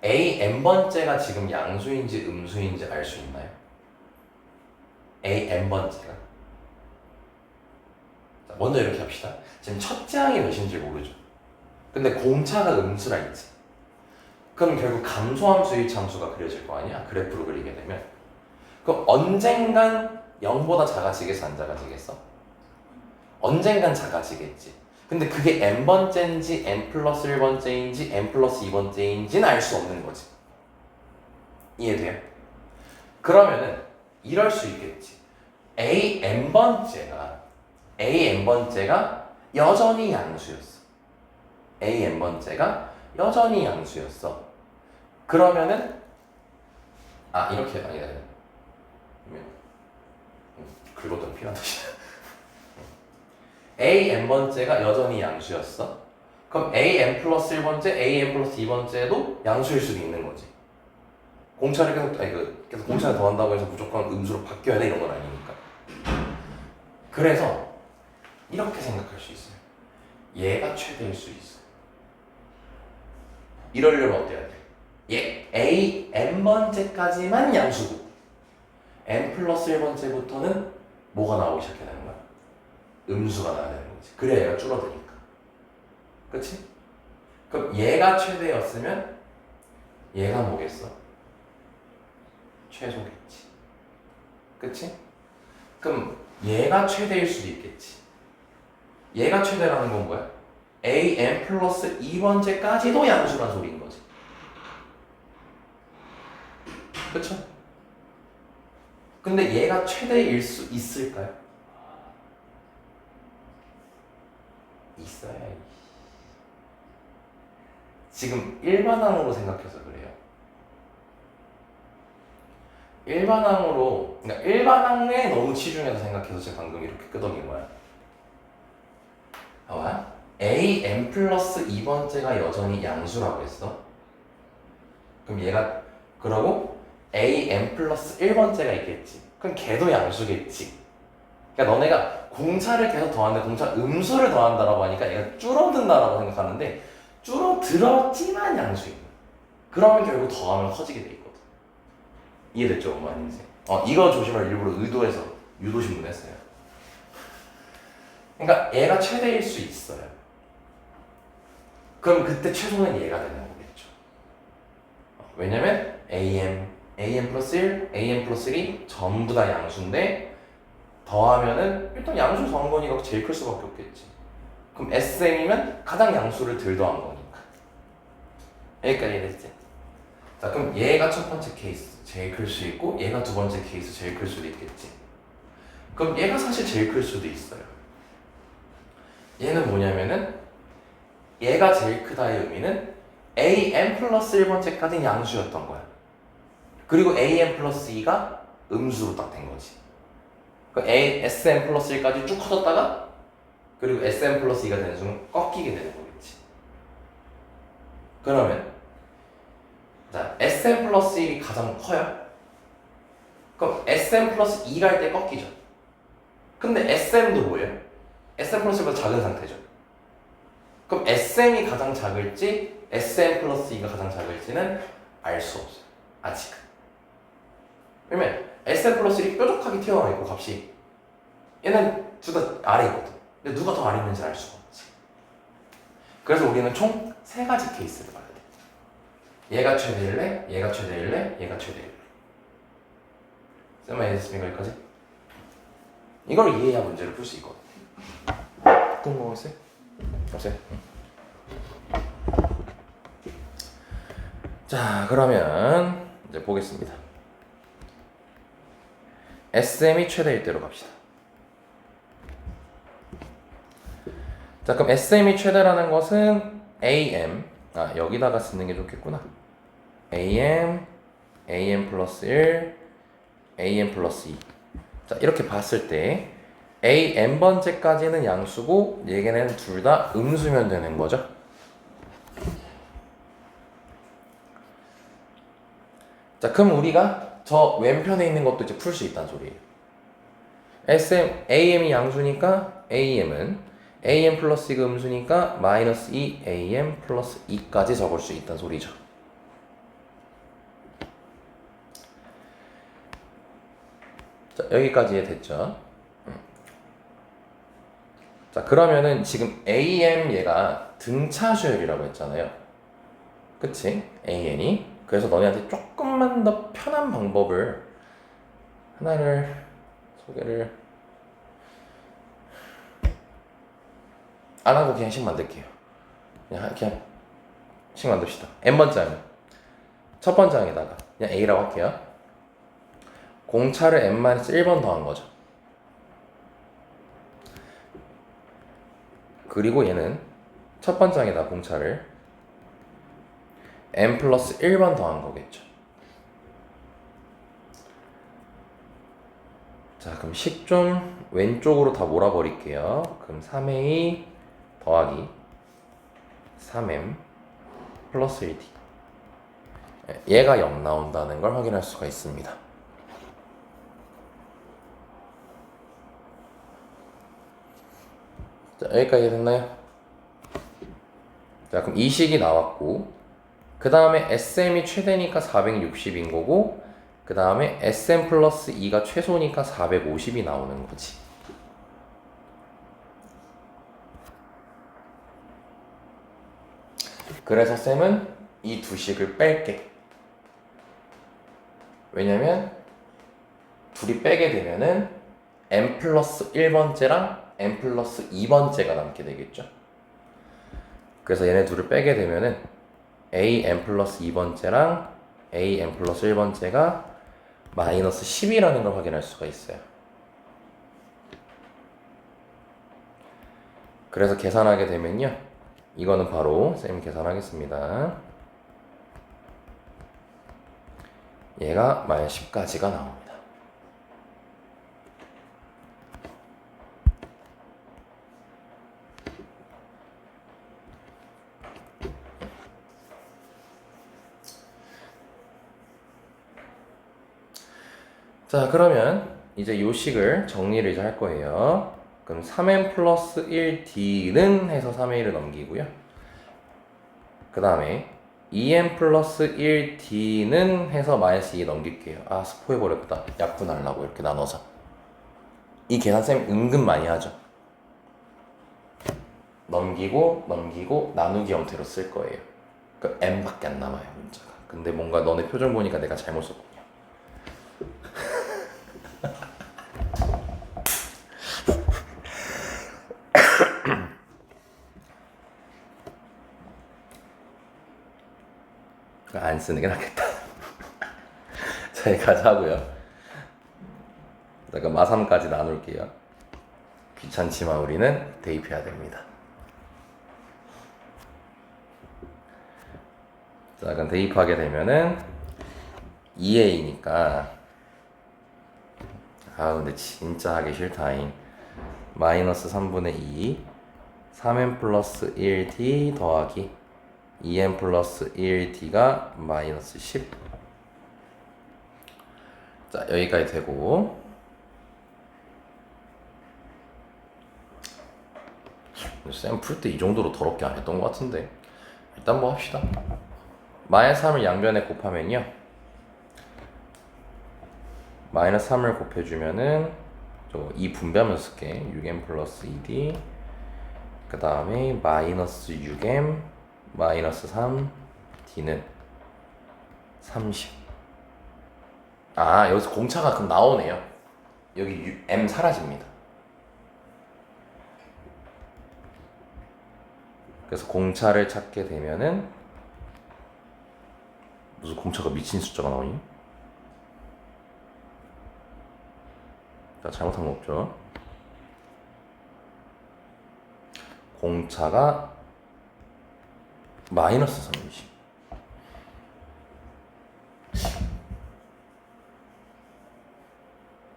a n번째가 지금 양수인지 음수인지 알 수 있나요? a n번째가 먼저 이렇게 합시다. 지금 첫째 항이 몇인지 모르죠. 근데 공차가 음수라 했지. 그럼 결국 감소함수 일차함수가 그려질 거 아니야? 그래프로 그리게 되면. 그럼 언젠간 0보다 작아지겠어? 안 작아지겠어? 언젠간 작아지겠지. 근데 그게 n번째인지 n 플러스 1번째인지 n 플러스 2번째인지는 알 수 없는 거지. 이해돼요? 그러면은 이럴 수 있겠지. a n번째가 여전히 양수였어. a n번째가 여전히 양수였어. 그러면은 이렇게 아니다. 긁었던 피란 뜻이야. a n번째가 여전히 양수였어. 그럼 a n 플러스 1번째, a n 플러스 2번째도 양수일 수도 있는 거지. 공차를 계속 공차를 더한다고 해서 무조건 음수로 바뀌어야 돼 이런 건 아니니까. 그래서 이렇게 생각할 수 있어요. 얘가 최대일 수 있어. 이러려면 어때야 돼? a n번째까지만 양수고 n 플러스 1번째부터는 뭐가 나오기 시작해야 되는 거야? 음수가 나와야 되는 거지. 그래야 얘가 줄어드니까. 그치? 그럼 얘가 최대였으면 얘가 뭐겠어? 최소겠지. 그치? 그럼 얘가 최대일 수도 있겠지. 얘가 최대라는 건 뭐야? an 플러스 2번째까지도 양수란 소리인 거지. 그쵸? 근데 얘가 최대일 수 있을까요? 있어야. 지금 일반항으로 생각해서 그래요. 일반항으로, 그러니까 일반항에 너무 치중해서 생각해서 제가 방금 이렇게 끄덕인 거야. 봐봐. an 플러스 2번째가 여전히 양수라고 했어. 그럼 얘가, 그러고 an 플러스 1번째가 있겠지. 그럼 걔도 양수겠지. 그러니까 너네가 공차를 계속 더하는데 공차 음수를 더한다라고 하니까 얘가 줄어든다라고 생각하는데 줄어들었지만 양수인 거야. 그러면 결국 더하면 커지게 돼 있거든. 이해됐죠? 엄마 인생. 이거 조심할 일부러 의도해서 유도신문했어요. 그러니까 얘가 최대일 수 있어요. 그럼 그때 최소는 얘가 되는 거겠죠. 왜냐면 an 플러스 1, an 플러스 1이 전부 다 양수인데 더하면은 일단 양수 더한 거니까 제일 클 수밖에 없겠지. 그럼 SM이면 가장 양수를 덜 더한 거니까. 여기까지 이해됐지? 자, 그럼 얘가 첫 번째 케이스 제일 클 수 있고 얘가 두 번째 케이스 제일 클 수도 있겠지. 그럼 얘가 사실 제일 클 수도 있어요. 얘는 뭐냐면은 얘가 제일 크다의 의미는 an 플러스 1번째까지는 양수였던 거야. 그리고 an 플러스 2가 음수로 딱 된 거지. 그 sm 플러스 1까지 쭉 커졌다가 그리고 sm 플러스 2가 되는 순간 꺾이게 되는 거겠지. 그러면 자, sm 플러스 1이 가장 커요? 그럼 sm 플러스 2가 할 때 꺾이죠. 근데 sm도 뭐예요? sm 플러스 1보다 작은 상태죠. 그럼 sm이 가장 작을지 sm 플러스 2가 가장 작을지는 알 수 없어요. 아직은. 왜냐면 sm 플러스 1이 뾰족하게 튀어나와 있고 값이 얘는 둘 다 아래 있거든. 근데 누가 더 아래 있는지 알 수가 없지. 그래서 우리는 총 3가지 케이스를 봐야 돼. 얘가 최대일래, 얘가 최대일래, 얘가 최대일래. 쌤아 이해됐습니까? 여기까지? 이걸 이해해야 문제를 풀 수 있거든. 궁금한 거 있어요? 없어요? 자, 그러면 이제 보겠습니다. SM이 최대일 대로 갑시다. 자, 그럼 SM이 최대라는 것은 AM, 여기다가 쓰는 게 좋겠구나. AM 플러스 1, AM 플러스 2. 자, 이렇게 봤을 때 AN번째까지는 양수고 얘네는 둘 다 음수면 되는 거죠. 자, 그럼 우리가 저 왼편에 있는 것도 이제 풀 수 있다는 소리예요. AM이 양수니까 AM은 AM 플러스 2가 음수니까 마이너스 2 AM 플러스 2까지 적을 수 있다는 소리죠. 자, 여기까지 됐죠? 자, 그러면은 지금 AM 얘가 등차수열이라고 했잖아요. 그치? AN이. 그래서 너네한테 조금만 더 편한 방법을 하나를 소개를 안 하고 그냥 식 만들게요. 그냥 식 만듭시다. n번째 항. 첫 번째 항에다가 그냥 a라고 할게요. 공차를 n-1번 더한 거죠. 그리고 얘는 첫 번째 항에다 공차를 n 플러스 1번 더한 거겠죠. 자, 그럼 식 좀 왼쪽으로 다 몰아버릴게요. 그럼 3a 더하기 3m 플러스 1d. 얘가 0 나온다는 걸 확인할 수가 있습니다. 자, 여기까지 됐나요? 자, 그럼 이 식이 나왔고 그 다음에 SM이 최대니까 460인 거고 그 다음에 SM 플러스 2가 최소니까 450이 나오는 거지. 그래서 쌤은 이 두 식을 뺄게. 왜냐면 둘이 빼게 되면은 n 플러스 1번째랑 n 플러스 2번째가 남게 되겠죠. 그래서 얘네 둘을 빼게 되면은 a n 플러스 2번째랑 a n 플러스 1번째가 마이너스 10이라는 걸 확인할 수가 있어요. 그래서 계산하게 되면요, 이거는 바로 쌤이 계산하겠습니다. 얘가 마이너스 10까지가 나옵니다. 자, 그러면 이제 요 식을 정리를 이제 할 거예요. 그럼 3n 플러스 1d는 해서 3a 를 넘기고요. 그 다음에 2n 플러스 1d는 해서 마이너스 2 넘길게요. 아, 스포해버렸다. 약분하려고 이렇게 나눠서. 이 계산쌤 은근 많이 하죠. 넘기고 나누기 형태로 쓸 거예요. 그 n밖에 안 남아요, 문자가. 근데 뭔가 너네 표정 보니까 내가 잘못 썼군요. 안 쓰는 게 낫겠다. 자, 여기까지 하고요. 잠깐 마3까지 나눌게요. 귀찮지만 우리는 대입해야 됩니다. 자, 그럼 대입하게 되면은 2a니까 근데 진짜 하기 싫다잉. 마이너스 3분의 2 3n 플러스 1d 더하기 2n 플러스 1d가 마이너스 10. 자, 여기까지 되고, 쌤 풀 때 이 정도로 더럽게 안 했던 것 같은데 일단 뭐 합시다. 마이너스 3을 양변에 곱하면요, 마이너스 3을 곱해주면은 저거 2 분배하면서 쓸게. 6m 플러스 2d 그 다음에 마이너스 6m 마이너스 3d는 30. 여기서 공차가 그럼 나오네요. 여기 m 사라집니다. 그래서 공차를 찾게 되면은 무슨 공차가 미친 숫자가 나오니? 나 잘못한 거 없죠? 공차가 마이너스 30.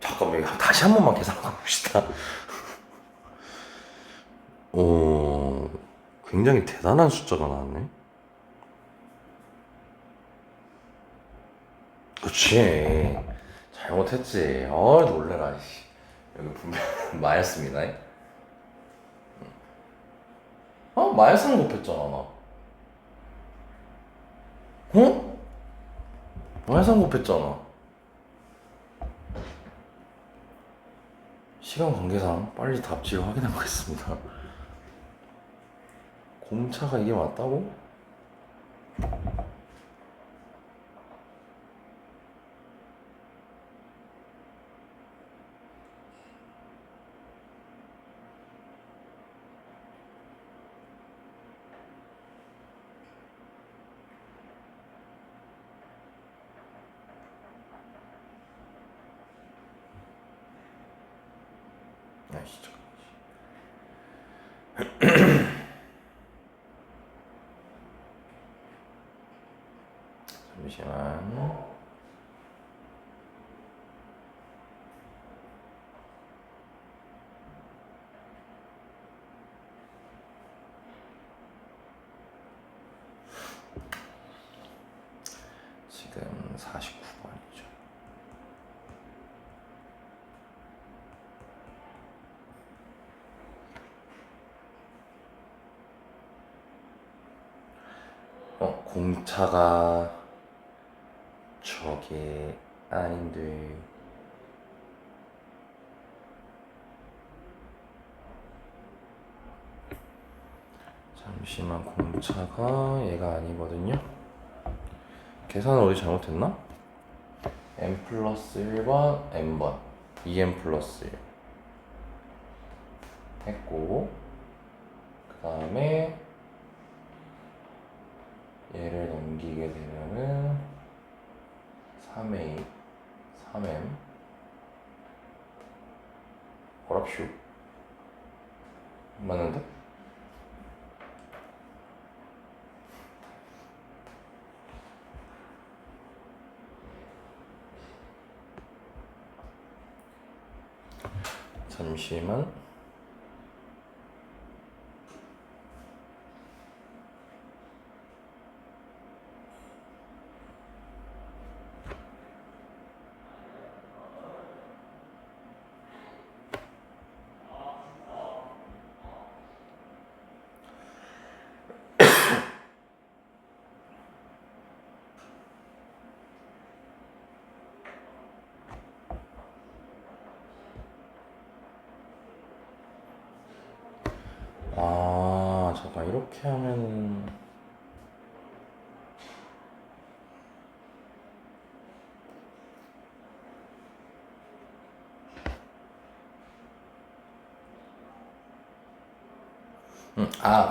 잠깐만, 다시 한 번만 계산해 봅시다. 굉장히 대단한 숫자가 나왔네. 그치. 잘못했지. 놀래라. 여기 분명 마이너스입니다. 마이너스는 곱했잖아, 나. 마이너스는 곱했잖아. 시간 관계상 빨리 답지를 확인해 보겠습니다. 공차가 이게 맞다고? 진짜. 잠시만. 지금 49번이죠. 공차가 저게 아닌데. 잠시만, 공차가 얘가 아니거든요. 계산을 어디 잘못했나? n 플러스 1번 n번 2n 플러스 1 했고 그 다음에 얘를 넘기게 되면은 3a 3m 어랍쇼 맞는데? 잠시만. 아, 잠깐 이렇게 하면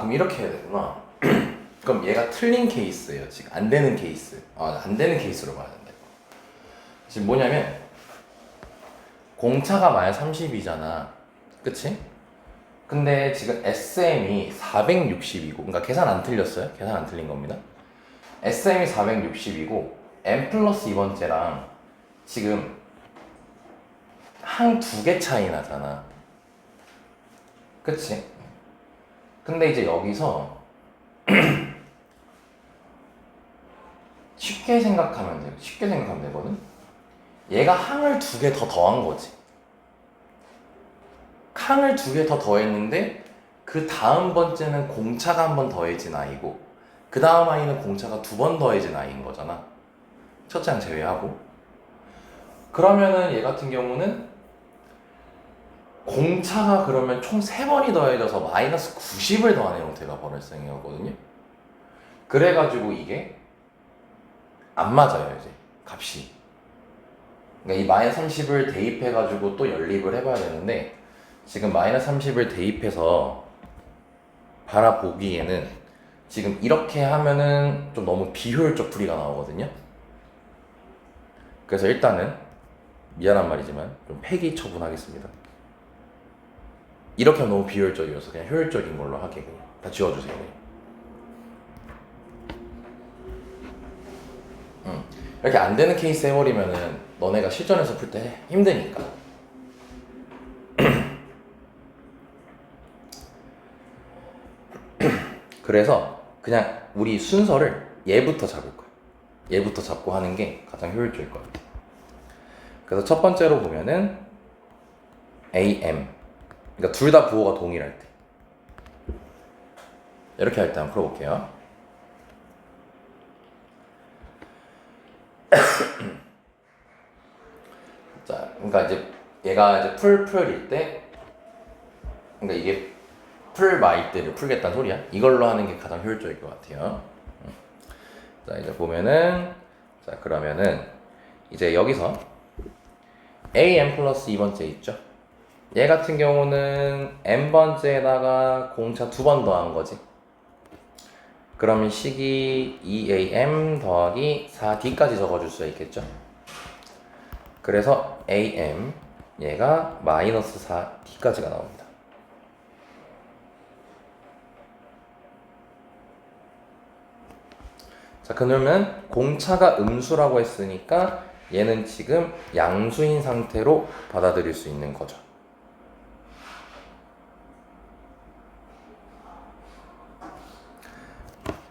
그럼 이렇게 해야 되구나. 그럼 얘가 틀린 케이스예요. 지금 안 되는 케이스. 안 되는 케이스로 봐야 된다. 지금 뭐냐면 공차가 마이너스 30이잖아. 그치? 근데 지금 SM이 460이고, 그러니까 계산 안 틀렸어요? 계산 안 틀린 겁니다. SM이 460이고, M 플러스 2번째랑 지금 항 두 개 차이 나잖아. 그치? 근데 이제 여기서 쉽게 생각하면 돼요. 쉽게 생각하면 되거든? 얘가 항을 두 개 더 더한 거지. 항을 두 개 더 더했는데 그 다음 번째는 공차가 한 번 더해진 아이고 그 다음 아이는 공차가 두 번 더해진 아이인 거잖아. 첫째 항 제외하고. 그러면은 얘 같은 경우는 공차가 그러면 총 3번이 더해져서 마이너스 90을 더하는 형태가 발생이거든요. 그래가지고 이게 안 맞아요, 이제 값이. 그러니까 이 마이너스 30을 대입해가지고 또 연립을 해봐야 되는데 지금 마이너스 30을 대입해서 바라보기에는 지금 이렇게 하면은 좀 너무 비효율적 풀이가 나오거든요. 그래서 일단은 미안한 말이지만 좀 폐기 처분하겠습니다. 이렇게 하면 너무 비효율적이어서 그냥 효율적인 걸로 하게 그냥 다 지워주세요. 이렇게 안 되는 케이스 해버리면은 너네가 실전에서 풀 때 힘드니까. 그래서 그냥 우리 순서를 얘부터 잡을 거야. 얘부터 잡고 하는 게 가장 효율적일 것 같아. 그래서 첫 번째로 보면은 AM. 그러니까 둘 다 부호가 동일할 때. 이렇게 할 때 한번 풀어볼게요. 자, 그러니까 이제 얘가 이제 풀일 때, 그러니까 이게 풀마일 때를 풀겠다는 소리야. 이걸로 하는 게 가장 효율적일 것 같아요. 자, 이제 보면은, 자, 그러면은 이제 여기서 AM 플러스 2번째 있죠? 얘 같은 경우는 n번째에다가 공차 2번 더한 거지. 그러면 식이 2am 더하기 4d까지 적어줄 수가 있겠죠? 그래서 am 얘가 마이너스 4d까지가 나옵니다. 자, 그러면 공차가 음수라고 했으니까 얘는 지금 양수인 상태로 받아들일 수 있는 거죠.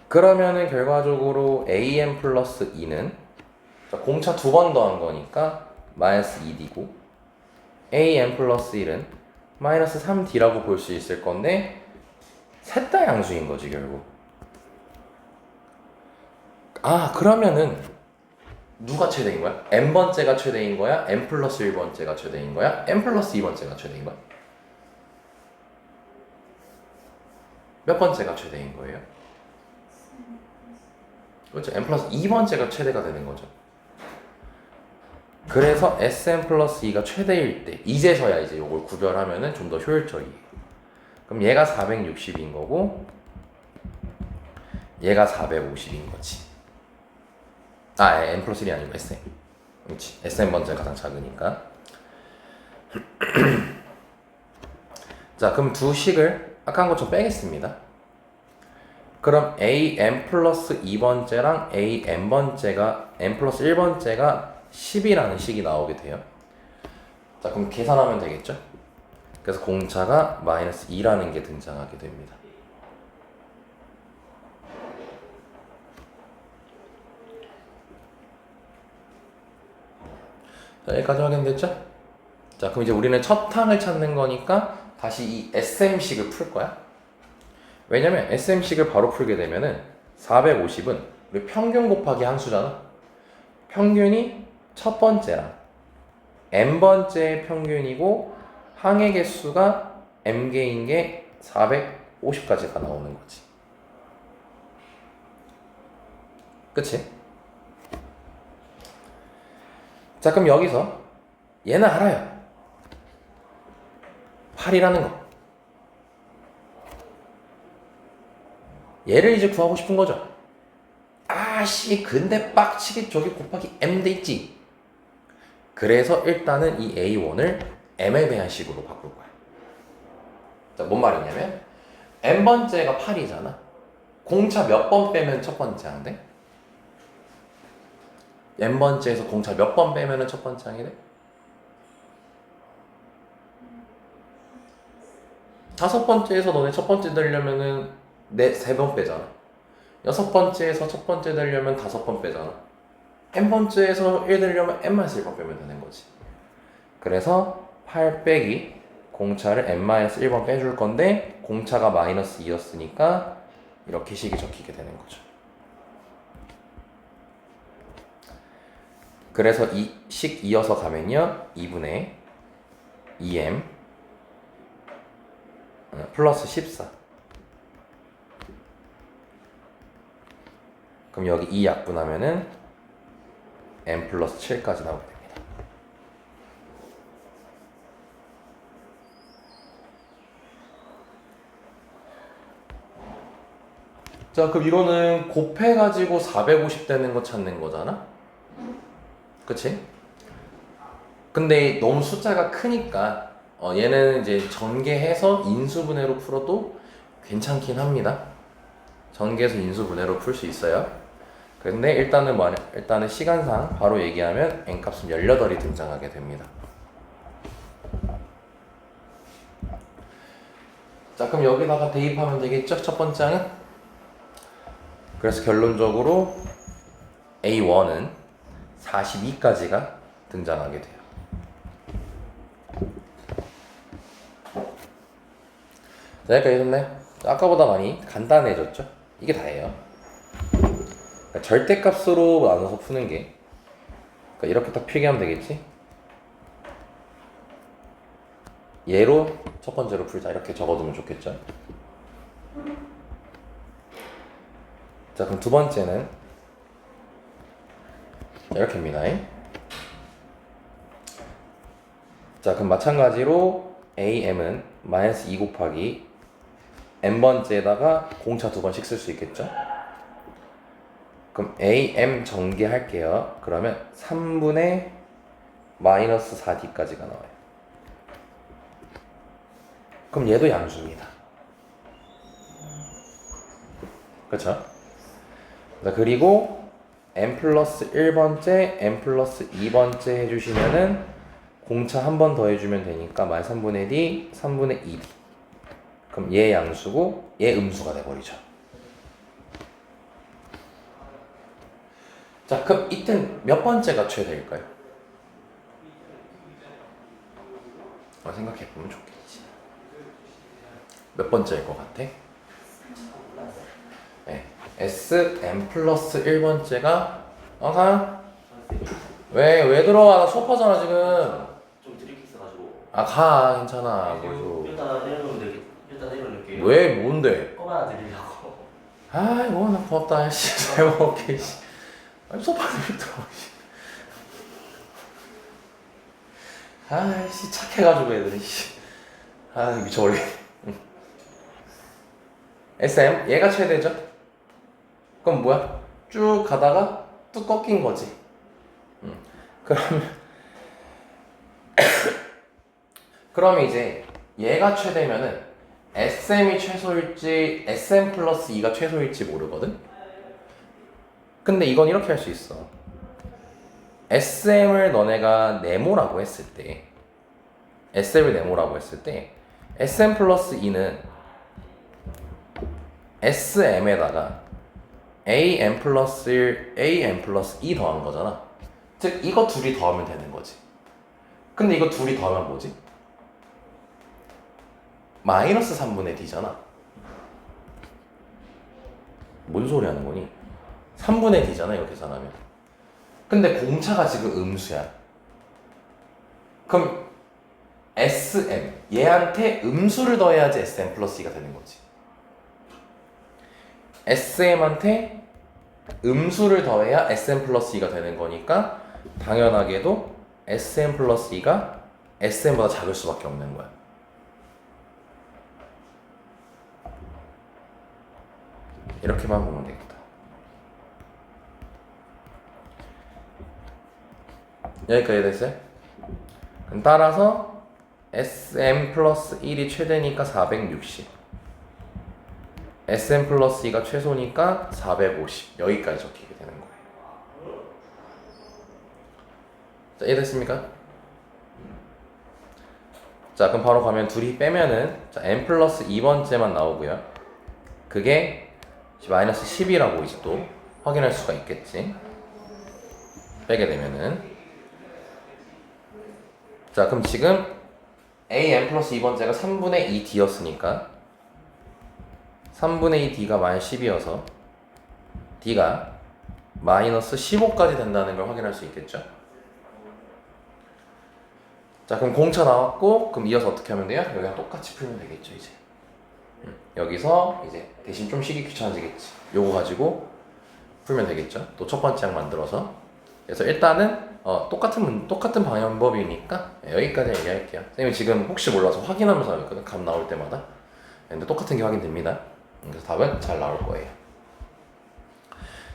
그러면은 결과적으로 am 플러스 2는 공차 2번 더한 거니까 마이너스 2d고 am 플러스 1은 마이너스 3d라고 볼 수 있을 건데 셋 다 양수인 거지 결국. 그러면은 누가 최대인 거야? n번째가 최대인 거야? n 플러스 1번째가 최대인 거야? n 플러스 2번째가 최대인 거야? 몇 번째가 최대인 거예요? 그렇죠. n 플러스 2번째가 최대가 되는 거죠. 그래서 Sn 플러스 2가 최대일 때 이제서야 이제 요걸 구별하면은 좀 더 효율적이에요. 그럼 얘가 460인 거고 얘가 450인 거지. n 플러스 1이 아니고 Sn. 그렇지. Sn 번째가 가장 작으니까. 자, 그럼 두 식을 아까 한 것처럼 빼겠습니다. 그럼 an 플러스 2번째랑 an 번째가 n 플러스 1번째가 10이라는 식이 나오게 돼요. 자, 그럼 계산하면 되겠죠? 그래서 공차가 마이너스 2라는 게 등장하게 됩니다. 자, 여기까지 확인됐죠? 자, 그럼 이제 우리는 첫 항을 찾는 거니까 다시 이 SM식을 풀 거야. 왜냐면 SM식을 바로 풀게 되면은 450은 우리 평균 곱하기 항수잖아. 평균이 첫 번째랑 n번째의 평균이고 항의 개수가 m개인 게 450까지가 나오는 거지. 그치? 자, 그럼 여기서 얘는 알아요. 8이라는 거. 얘를 이제 구하고 싶은 거죠. 아씨, 근데 빡치게 저기 곱하기 m 돼 있지. 그래서 일단은 이 a1을 m에 대한 식으로 바꿀 거야. 자, 뭔 말이냐면 n번째가 8이잖아. 공차 몇 번 빼면 첫 번째 항 돼? n번째에서 공차 몇 번 빼면 첫 번째 항이 돼? 5번째에서 너네 첫 번째 되려면은 3번 빼잖아. 6번째에서 첫 번째 되려면 5번 빼잖아. n번째에서 1 되려면 n-1번 빼면 되는 거지. 그래서 8 빼기 공차를 n-1번 빼줄 건데 공차가 마이너스 2였으니까 이렇게 식이 적히게 되는 거죠. 그래서 이 식 이어서 가면요 2분의 2m 플러스 14. 그럼 여기 2 약분하면은 m 플러스 7까지 나오게 됩니다. 자, 그럼 이거는 곱해가지고 450 되는 거 찾는 거잖아? 그치? 근데 너무 숫자가 크니까 얘는 이제 전개해서 인수분해로 풀어도 괜찮긴 합니다. 전개해서 인수분해로 풀 수 있어요. 근데 일단은 시간상 바로 얘기하면 n값은 18이 등장하게 됩니다. 자, 그럼 여기다가 대입하면 되겠죠? 첫 번째 항은? 그래서 결론적으로 A1은 42까지가 등장하게 돼요. 자, 여기까지 됐나요? 아까보다 많이 간단해졌죠? 이게 다예요. 그러니까 절대값으로 나눠서 푸는 게 그러니까 이렇게 딱 필기하면 되겠지? 얘로 첫 번째로 풀자 이렇게 적어두면 좋겠죠? 자, 그럼 두 번째는 이렇게입니다. 자, 그럼 마찬가지로 AM은 마이너스 2 곱하기 n번째에다가 공차 2번씩 쓸 수 있겠죠? 그럼 AM 전개할게요. 그러면 3분의 마이너스 4d까지가 나와요. 그럼 얘도 양수입니다. 그렇죠? 자, 그리고 n 플러스 1번째, n 플러스 2번째 해주시면은 공차 한 번 더 해주면 되니까 마이너스 3분의 d, 3분의 2d. 그럼 얘 양수고 얘 음수가 돼버리죠. 자, 그럼 이땐 몇 번째가 최대일까요? 생각해보면 좋겠지. 몇 번째일 것 같아? 네. Sn 플러스 1번째가 왜 들어와? 나 수업하잖아 지금. 좀 드릴 게 있어가지고. 가 괜찮아. 뭐죠? 일단 내려놓을게요. 왜 뭔데? 껌 하나 드리려고. 아이고 나 고맙다. 잘 먹을게. 아니 수업하는 게 들어. 아이씨 착해가지고 애들이 미쳐버리겠네. SM 얘가 최대죠. 그럼 뭐야? 쭉 가다가 뚝 꺾인 거지. 그러면 이제 얘가 최대면은 SM이 최소일지 SM 플러스 2가 최소일지 모르거든? 근데 이건 이렇게 할 수 있어. SM을 너네가 네모라고 했을 때 SM 플러스 2는 SM에다가 AM 플러스 1, AM 플러스 2 더한 거잖아. 즉 이거 둘이 더하면 되는 거지. 근데 이거 둘이 더하면 뭐지? 마이너스 3분의 D잖아. 뭔 소리 하는 거니? 3분의 D잖아 이렇게 계산하면. 근데 공차가 지금 음수야. 그럼 SM 얘한테 음수를 더해야지 SM 플러스 2가 되는 거지. SM한테 음수를 더해야 SM 플러스 2가 되는 거니까 당연하게도 SM 플러스 2가 SM보다 작을 수밖에 없는 거야. 이렇게만 보면 되겠다. 여기까지 됐어요? 그럼 따라서 SM 플러스 1이 최대니까 460, SM 플러스 2가 최소니까 450, 여기까지 적히게 되는 거예요. 자, 이해됐습니까? 자, 그럼 바로 가면 둘이 빼면은 자, n 플러스 2번째만 나오고요. 그게 마이너스 10이라고 이제 또 확인할 수가 있겠지. 빼게 되면은 자, 그럼 지금 an 플러스 2번째가 3분의 2d였으니까 3분의 2d가 마이너스 10이어서 d가 마이너스 15까지 된다는 걸 확인할 수 있겠죠. 자, 그럼 공차 나왔고, 그럼 이어서 어떻게 하면 돼요? 여기랑 똑같이 풀면 되겠죠, 이제. 여기서 이제 대신 좀 쉬기 귀찮아지겠지. 요거 가지고 풀면 되겠죠. 또 첫 번째 항 만들어서. 그래서 일단은 똑같은 방법이니까 여기까지 얘기할게요. 선생님이 지금 혹시 몰라서 확인하면서 하거든. 값 나올 때마다. 근데 똑같은 게 확인됩니다. 그래서 답은 잘 나올 거예요.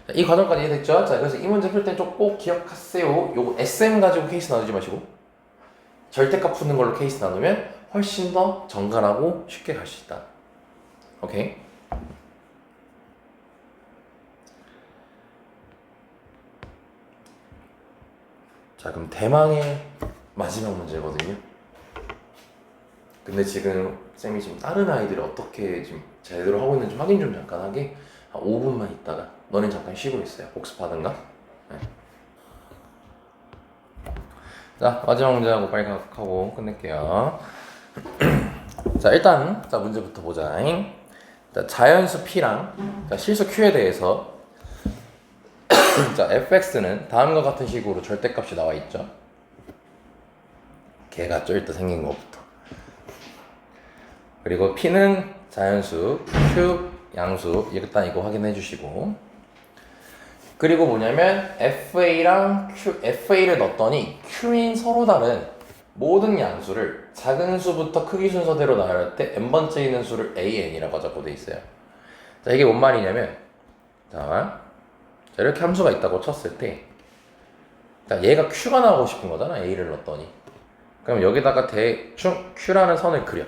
자, 이 과정까지 이해됐죠? 자, 그래서 이 문제 풀 때 좀 꼭 기억하세요. 요거 SM 가지고 케이스 나누지 마시고 절대값 푸는 걸로 케이스 나누면 훨씬 더 정갈하고 쉽게 갈 수 있다. 오케이? 자, 그럼 대망의 마지막 문제거든요. 근데 지금 쌤이 지금 다른 아이들이 어떻게 지금 제대로 하고 있는지 확인 좀 잠깐 하게. 한 5분만 있다가 너는 잠깐 쉬고 있어요. 복습하든가. 네. 자, 마지막 문제하고 빨리 하고 끝낼게요. 자, 일단 자 문제부터 보자. 자, 자연수 P랑 자, 실수 Q에 대해서 자, fx는 다음과 같은 식으로 절대값이 나와 있죠. 걔가 쫄때 생긴 것부터. 그리고 P는 자연수, Q 양수. 일단 이거 확인해 주시고. 그리고 뭐냐면 FA랑 FA를 넣었더니 Q인 서로 다른 모든 양수를 작은 수부터 크기 순서대로 나열할 때 n번째 있는 수를 AN이라고 적고 돼 있어요. 자, 이게 뭔 말이냐면 자, 이렇게 함수가 있다고 쳤을 때 자, 얘가 Q가 나오고 싶은 거잖아. A를 넣었더니. 그럼 여기다가 대충 Q라는 선을 그려.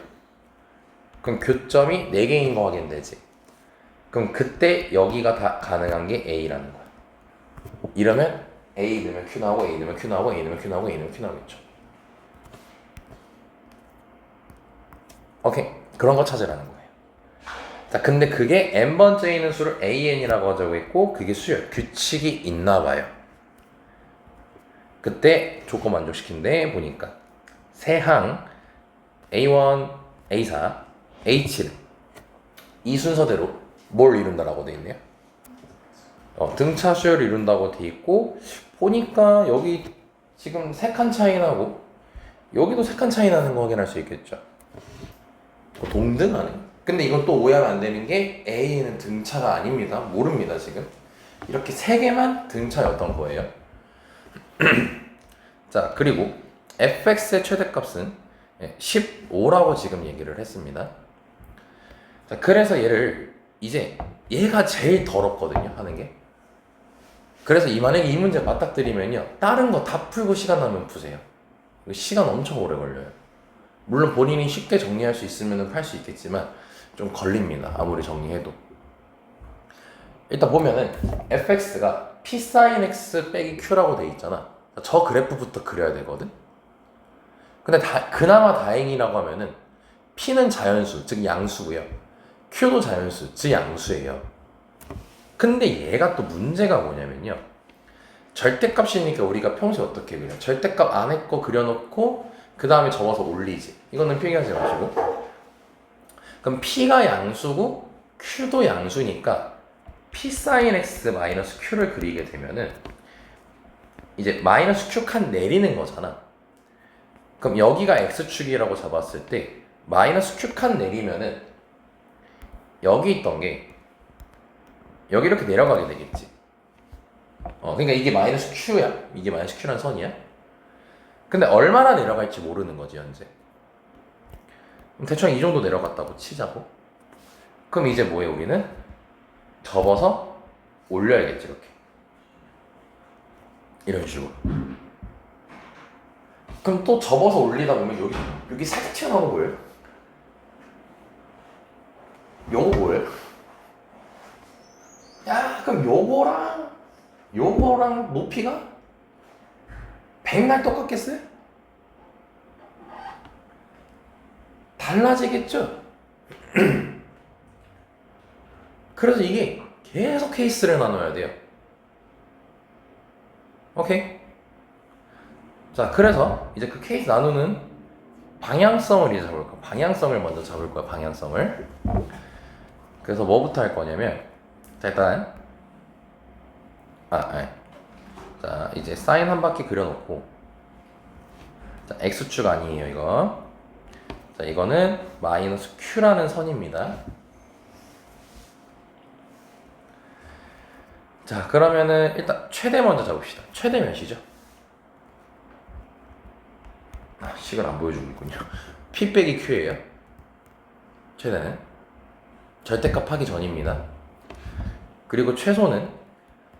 그럼 교점이 4개인 거 확인되지. 그럼 그때 여기가 다 가능한 게 A라는 거야. 이러면 A 넣으면 Q 나오고 A 넣으면 Q 나오고 A 넣으면 Q 나오고 A 넣으면 Q 나오겠죠. 오케이. 그런 거 찾으라는 거예요. 자, 근데 그게 n번째 있는 수를 AN이라고 하자고 했고 그게 수열, 규칙이 있나 봐요. 그때 조건 만족시킨데 보니까 세 항 A1, A4, H를 이 순서대로 뭘 이룬다라고 돼 있네요. 등차 수열을 이룬다고 돼 있고 보니까 여기 지금 3칸 차이 나고 여기도 3칸 차이 나는 거 확인할 수 있겠죠. 동등하네. 근데 이건 또 오해하면 안 되는 게 A는 등차가 아닙니다. 모릅니다 지금. 이렇게 3개만 등차였던 거예요. 자, 그리고 fx의 최대값은 15라고 지금 얘기를 했습니다. 자, 그래서 얘를 이제 얘가 제일 더럽거든요, 하는 게. 그래서 만약에 이 문제 맞닥뜨리면요, 다른 거 다 풀고 시간 나면 푸세요. 시간 엄청 오래 걸려요. 물론 본인이 쉽게 정리할 수 있으면 할 수 있겠지만 좀 걸립니다, 아무리 정리해도. 일단 보면은 fx가 p sin x 빼기 q라고 돼 있잖아. 저 그래프부터 그려야 되거든. 근데 그나마 다행이라고 하면은 p는 자연수, 즉 양수고요. q도 자연수, 즉 양수예요. 근데 얘가 또 문제가 뭐냐면요, 절대값이니까 우리가 평소에 어떻게 그려? 절대값 안에 거 그려놓고 그 다음에 접어서 올리지. 이거는 필기하지 마시고. 그럼 p가 양수고 q도 양수니까 p sin x 마이너스 q를 그리게 되면은 이제 마이너스 q 칸 내리는 거잖아. 그럼 여기가 x축이라고 잡았을 때 마이너스 q 칸 내리면은 여기 있던 게 여기 이렇게 내려가게 되겠지. 그러니까 이게 마이너스 q야. 이게 마이너스 q란 선이야. 근데 얼마나 내려갈지 모르는 거지, 현재. 그럼 대충 이 정도 내려갔다고 치자고. 그럼 이제 뭐해, 우리는? 접어서 올려야겠지, 이렇게. 이런 식으로. 그럼 또 접어서 올리다 보면 여기 살짝 튀어나온 거 보여요? 요거 보여요? 야, 그럼 요거랑 높이가 백날 똑같겠어요? 달라지겠죠? 그래서 이게 계속 케이스를 나눠야 돼요. 오케이? 자, 그래서 이제 그 케이스 나누는 방향성을 이제 잡을 거야. 방향성을 먼저 잡을 거야, 방향성을. 그래서 뭐부터 할 거냐면, 자, 일단, 자, 이제 사인 한 바퀴 그려놓고, 자, x축 아니에요, 이거. 자, 이거는 마이너스 q라는 선입니다. 자, 그러면은 일단 최대 먼저 잡읍시다. 최대 몇이죠? 식을 안 보여주고 있군요. p 빼기 q예요. 최대는 절대값 하기 전입니다. 그리고 최소는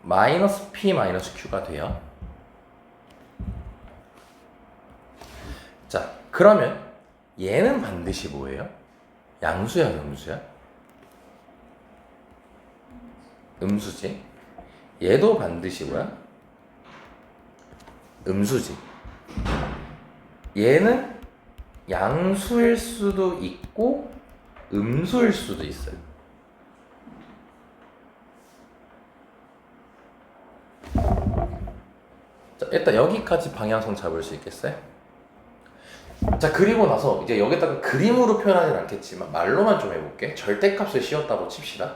마이너스 p 마이너스 q가 돼요. 자, 그러면 얘는 반드시 뭐예요? 양수야, 음수야? 음수지. 얘도 반드시 뭐야? 음수지. 얘는 양수일 수도 있고 음수일 수도 있어요. 자, 일단 여기까지 방향성 잡을 수 있겠어요? 자, 그리고 나서 이제 여기다가 그림으로 표현하진 않겠지만 말로만 좀 해볼게. 절대값을 씌웠다고 칩시다.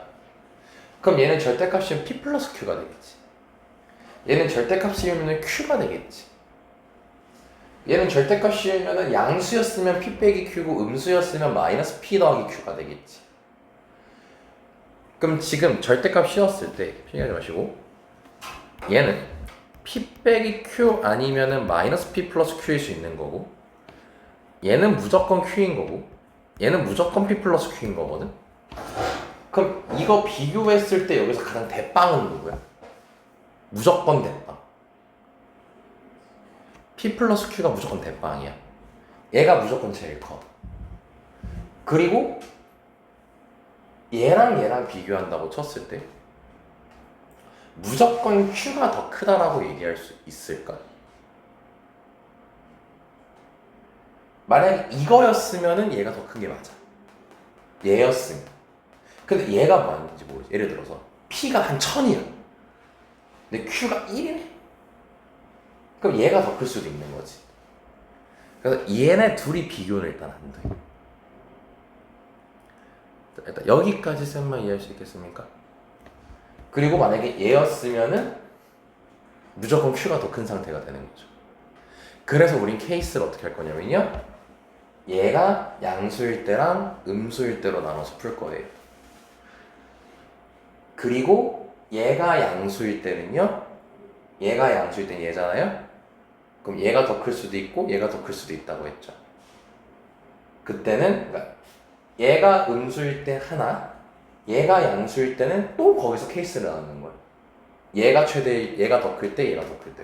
그럼 얘는 절대값 씌우면 p 플러스 q가 되겠지. 얘는 절대값 씌우면 q가 되겠지. 얘는 절대값 씌우면 양수였으면 p 빼기 q고 음수였으면 마이너스 p 더하기 q가 되겠지. 그럼 지금 절대값 씌웠을 때 피하지 마시고, 얘는 p 빼기 q 아니면은 마이너스 p 플러스 q일 수 있는 거고, 얘는 무조건 q인 거고, 얘는 무조건 p 플러스 q인 거거든. 그럼 이거 비교했을 때 여기서 가장 대빵은 누구야? 무조건 대빵. p 플러스 q가 무조건 대빵이야. 얘가 무조건 제일 커. 그리고 얘랑 비교한다고 쳤을 때 무조건 q가 더 크다라고 얘기할 수 있을까? 만약에 이거였으면은 얘가 더 큰 게 맞아. 얘였으면. 근데 얘가 뭐였는지 모르지. 예를 들어서 p가 한 1000이야. 근데 q가 1이네. 그럼 얘가 더 클 수도 있는 거지. 그래서 얘네 둘이 비교는 일단 안 돼. 일단 여기까지 쌤만 이해할 수 있겠습니까? 그리고 만약에 얘였으면은 무조건 q가 더 큰 상태가 되는 거죠. 그래서 우린 케이스를 어떻게 할 거냐면요, 얘가 양수일 때랑 음수일 때로 나눠서 풀 거예요. 그리고 얘가 양수일 때는요, 얘가 양수일 때는 얘잖아요. 그럼 얘가 더 클 수도 있고 얘가 더 클 수도 있다고 했죠. 그때는 그러니까 얘가 음수일 때 하나, 얘가 양수일 때는 또 거기서 케이스를 나누는 거예요. 얘가 최대, 얘가 더 클 때, 얘가 더 클 때.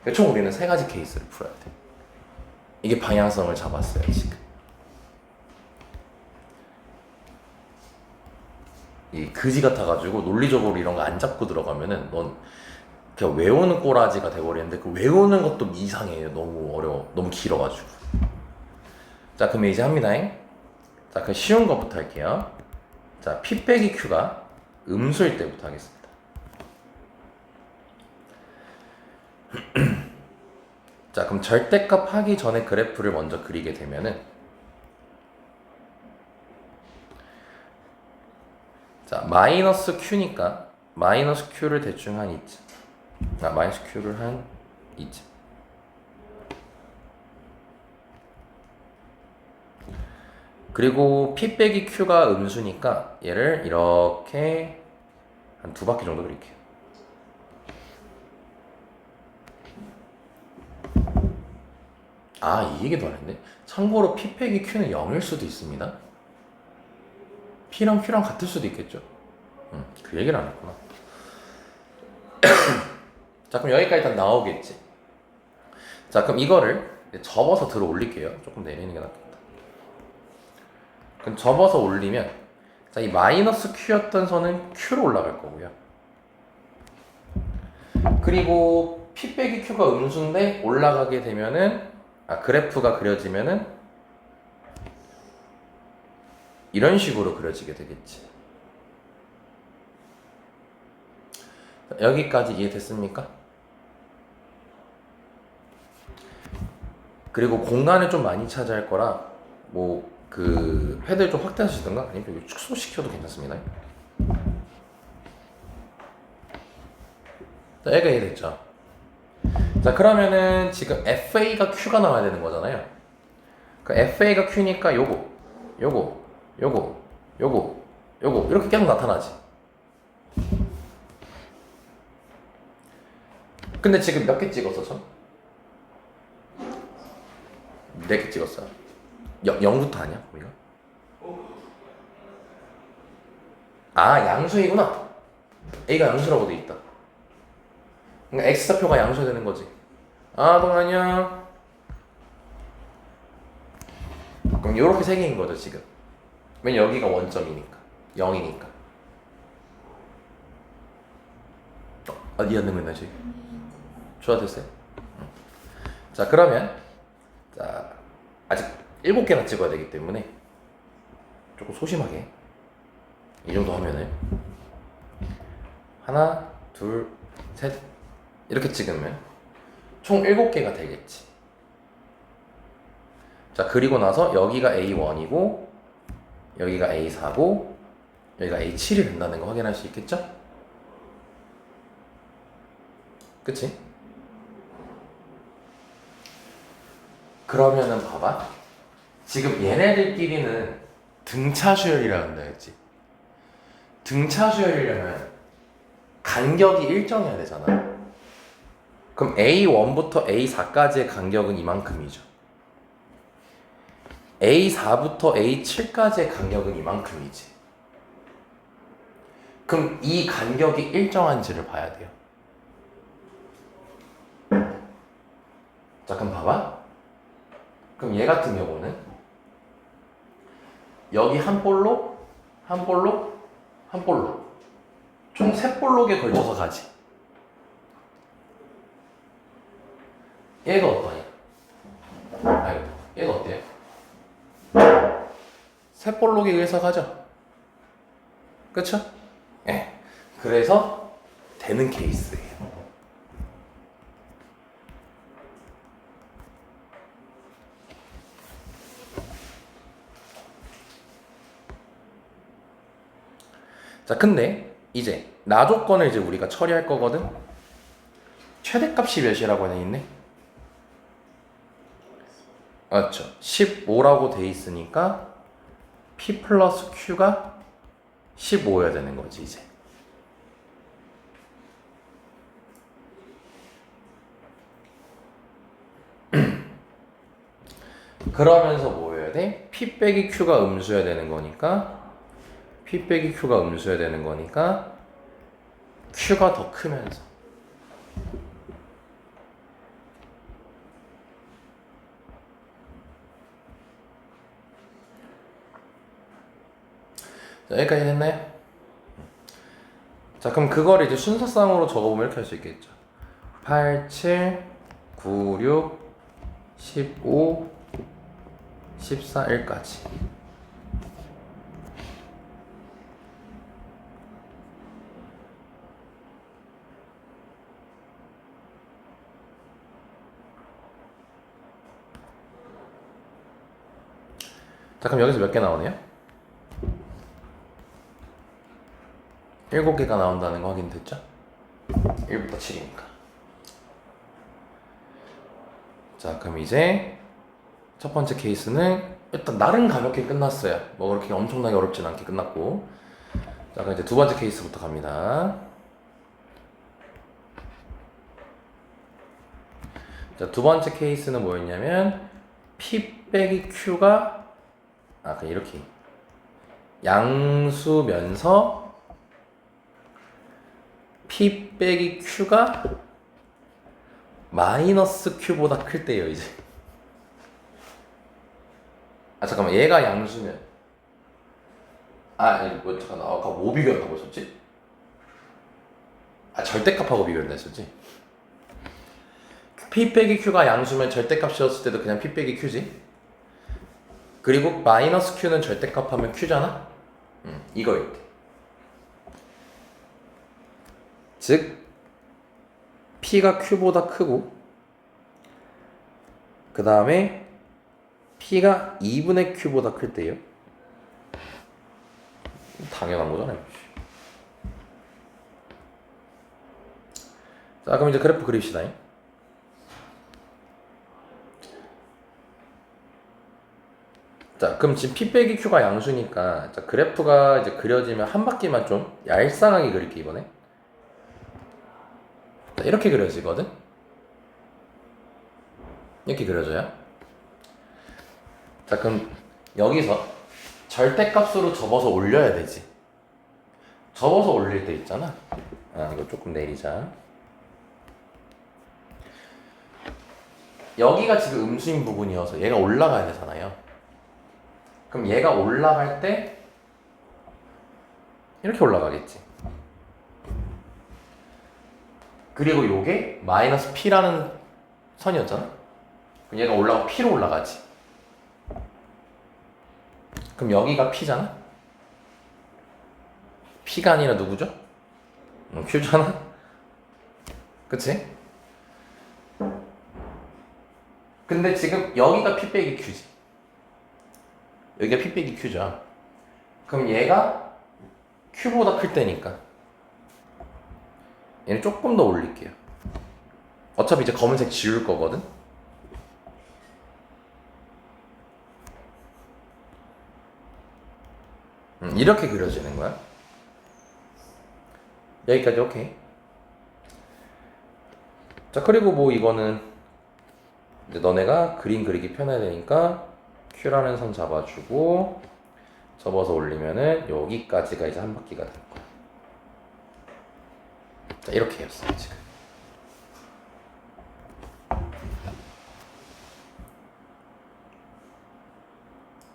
그러니까 총 우리는 세 가지 케이스를 풀어야 돼. 이게 방향성을 잡았어요 지금. 이 그지 같아가지고 논리적으로 이런 거 안 잡고 들어가면은 넌 그냥 외우는 꼬라지가 돼버리는데 그 외우는 것도 이상해요. 너무 어려워. 너무 길어가지고. 자, 그럼 이제 합니다. 자, 그 쉬운 것부터 할게요. 자, P 빼기 Q가 음수일 때부터 하겠습니다. 자, 그럼 절대값 하기 전에 그래프를 먼저 그리게 되면은 자, 마이너스 Q니까 마이너스 Q를 대충 한 이쯤. 마이너스 Q를 한 이쯤. 그리고 P 빼기 Q가 음수니까 얘를 이렇게 한 두 바퀴 정도 그릴게요. 아, 이 얘기도 안 했네. 참고로 P 빼기 Q는 0일 수도 있습니다. P랑 Q랑 같을 수도 있겠죠. 그 얘기를 안 했구나. 자, 그럼 여기까지 일단 나오겠지. 자, 그럼 이거를 접어서 들어 올릴게요. 조금 내리는 게 낫겠다. 그럼 접어서 올리면 자, 이 마이너스 Q였던 선은 Q로 올라갈 거고요. 그리고 P 빼기 Q가 음수인데 올라가게 되면은 그래프가 그려지면은 이런 식으로 그려지게 되겠지. 여기까지 이해됐습니까? 그리고 공간을 좀 많이 차지할 거라 뭐 그 패드를 좀 확대하시든가 아니면 축소시켜도 괜찮습니다. 자, 얘가 이해됐죠? 자, 그러면은 지금 FA가 Q가 나와야 되는 거잖아요. 그 FA가 Q니까 요거 이렇게 계속 나타나지. 근데 지금 몇 개 찍었어, 전? 4개 찍었어요. 0부터 아니야, 우리가? 양수이구나. A가 양수라고 돼 있다. 그러니까 X좌표가 양수가 되는 거지. 동안이야. 그럼 요렇게 3개인 거죠, 지금. 왜냐면 여기가 원점이니까. 0이니까. 이해안 되면 되지. 좋아, 됐어요. 자, 그러면 자, 아직 7개나 찍어야 되기 때문에 조금 소심하게 이 정도 하면은 하나, 둘, 셋 이렇게 찍으면 총 7개가 되겠지. 자, 그리고 나서 여기가 A1이고 여기가 A4고 여기가 A7이 된다는 거 확인할 수 있겠죠? 그치? 그러면은 봐봐. 지금 얘네들끼리는 등차 수열이라 한다 했지. 등차 수열이려면 간격이 일정해야 되잖아. 그럼 A1부터 A4까지의 간격은 이만큼이죠. A4부터 A7까지의 간격은 이만큼이지. 그럼 이 간격이 일정한지를 봐야 돼요. 자, 그럼 봐봐. 그럼 얘 같은 경우는 여기 한 볼록, 한 볼록, 한 볼록 총 3볼록에 걸쳐서 가지. 얘가 어떠냐? 얘가 어때요? 3볼록에 의해서 가죠. 그쵸? 예. 그래서 되는 케이스예요. 자, 근데 이제 나 조건을 이제 우리가 처리할 거거든. 최대값이 몇이라고 하나 있네. 맞죠? 15라고 돼 있으니까 P 플러스 Q가 15여야 되는 거지 이제. 그러면서 뭐여야 돼? P 빼기 Q가 음수여야 되는 거니까 P 빼기 Q가 음수여야 되는 거니까 Q가 더 크면서 자, 여기까지 됐나요? 자, 그럼 그거를 이제 순서상으로 적어보면 이렇게 할 수 있겠죠. 8, 7, 9, 6, 15, 14, 1까지. 자, 그럼 여기서 몇 개 나오네요? 7개가 나온다는 거 확인됐죠? 1부터 7이니까. 자, 그럼 이제 첫 번째 케이스는 일단 나름 가볍게 끝났어요. 뭐 그렇게 엄청나게 어렵진 않게 끝났고. 자, 그럼 이제 두 번째 케이스부터 갑니다. 자, 두 번째 케이스는 뭐였냐면 P 빼기 Q가 그냥 이렇게 양수면서 P 빼기 Q가 마이너스 Q보다 클 때예요, 이제. 잠깐만, 얘가 양수면 뭐 잠깐만, 아까 뭐 비교한다고 했었지? 절대값하고 비교를 했었지. P 빼기 Q가 양수면 절대값이었을 때도 그냥 P 빼기 Q지. 그리고 마이너스 Q는 절대값하면 Q잖아? 이거일 때. 즉 P가 Q보다 크고 그 다음에 P가 2분의 Q보다 클 때요. 당연한 거잖아요. 자, 그럼 이제 그래프 그립시다. 자, 그럼 지금 P 빼기 Q가 양수니까 자, 그래프가 이제 그려지면 한 바퀴만 좀 얄쌍하게 그릴게 이번에. 자, 이렇게 그려지거든? 이렇게 그려져요. 자, 그럼 여기서 절대값으로 접어서 올려야 되지. 접어서 올릴 때 있잖아. 이거 조금 내리자. 여기가 지금 음수인 부분이어서 얘가 올라가야 되잖아요. 그럼 얘가 올라갈 때 이렇게 올라가겠지. 그리고 요게 마이너스 P라는 선이었잖아. 그럼 얘가 올라가 P로 올라가지. 그럼 여기가 P잖아. P가 아니라 누구죠? Q잖아. 그치? 근데 지금 여기가 P 빼기 Q지. 여기가 P 빼기 Q죠. 그럼 얘가 Q보다 클 때니까 얘는 조금 더 올릴게요. 어차피 이제 검은색 지울 거거든. 이렇게 그려지는 거야. 여기까지 오케이. 자, 그리고 뭐 이거는 이제 너네가 그림 그리기 편해야 되니까 Q라는 선 잡아주고 접어서 올리면은 여기까지가 이제 한 바퀴가 될 거야. 자, 이렇게 했어요 지금.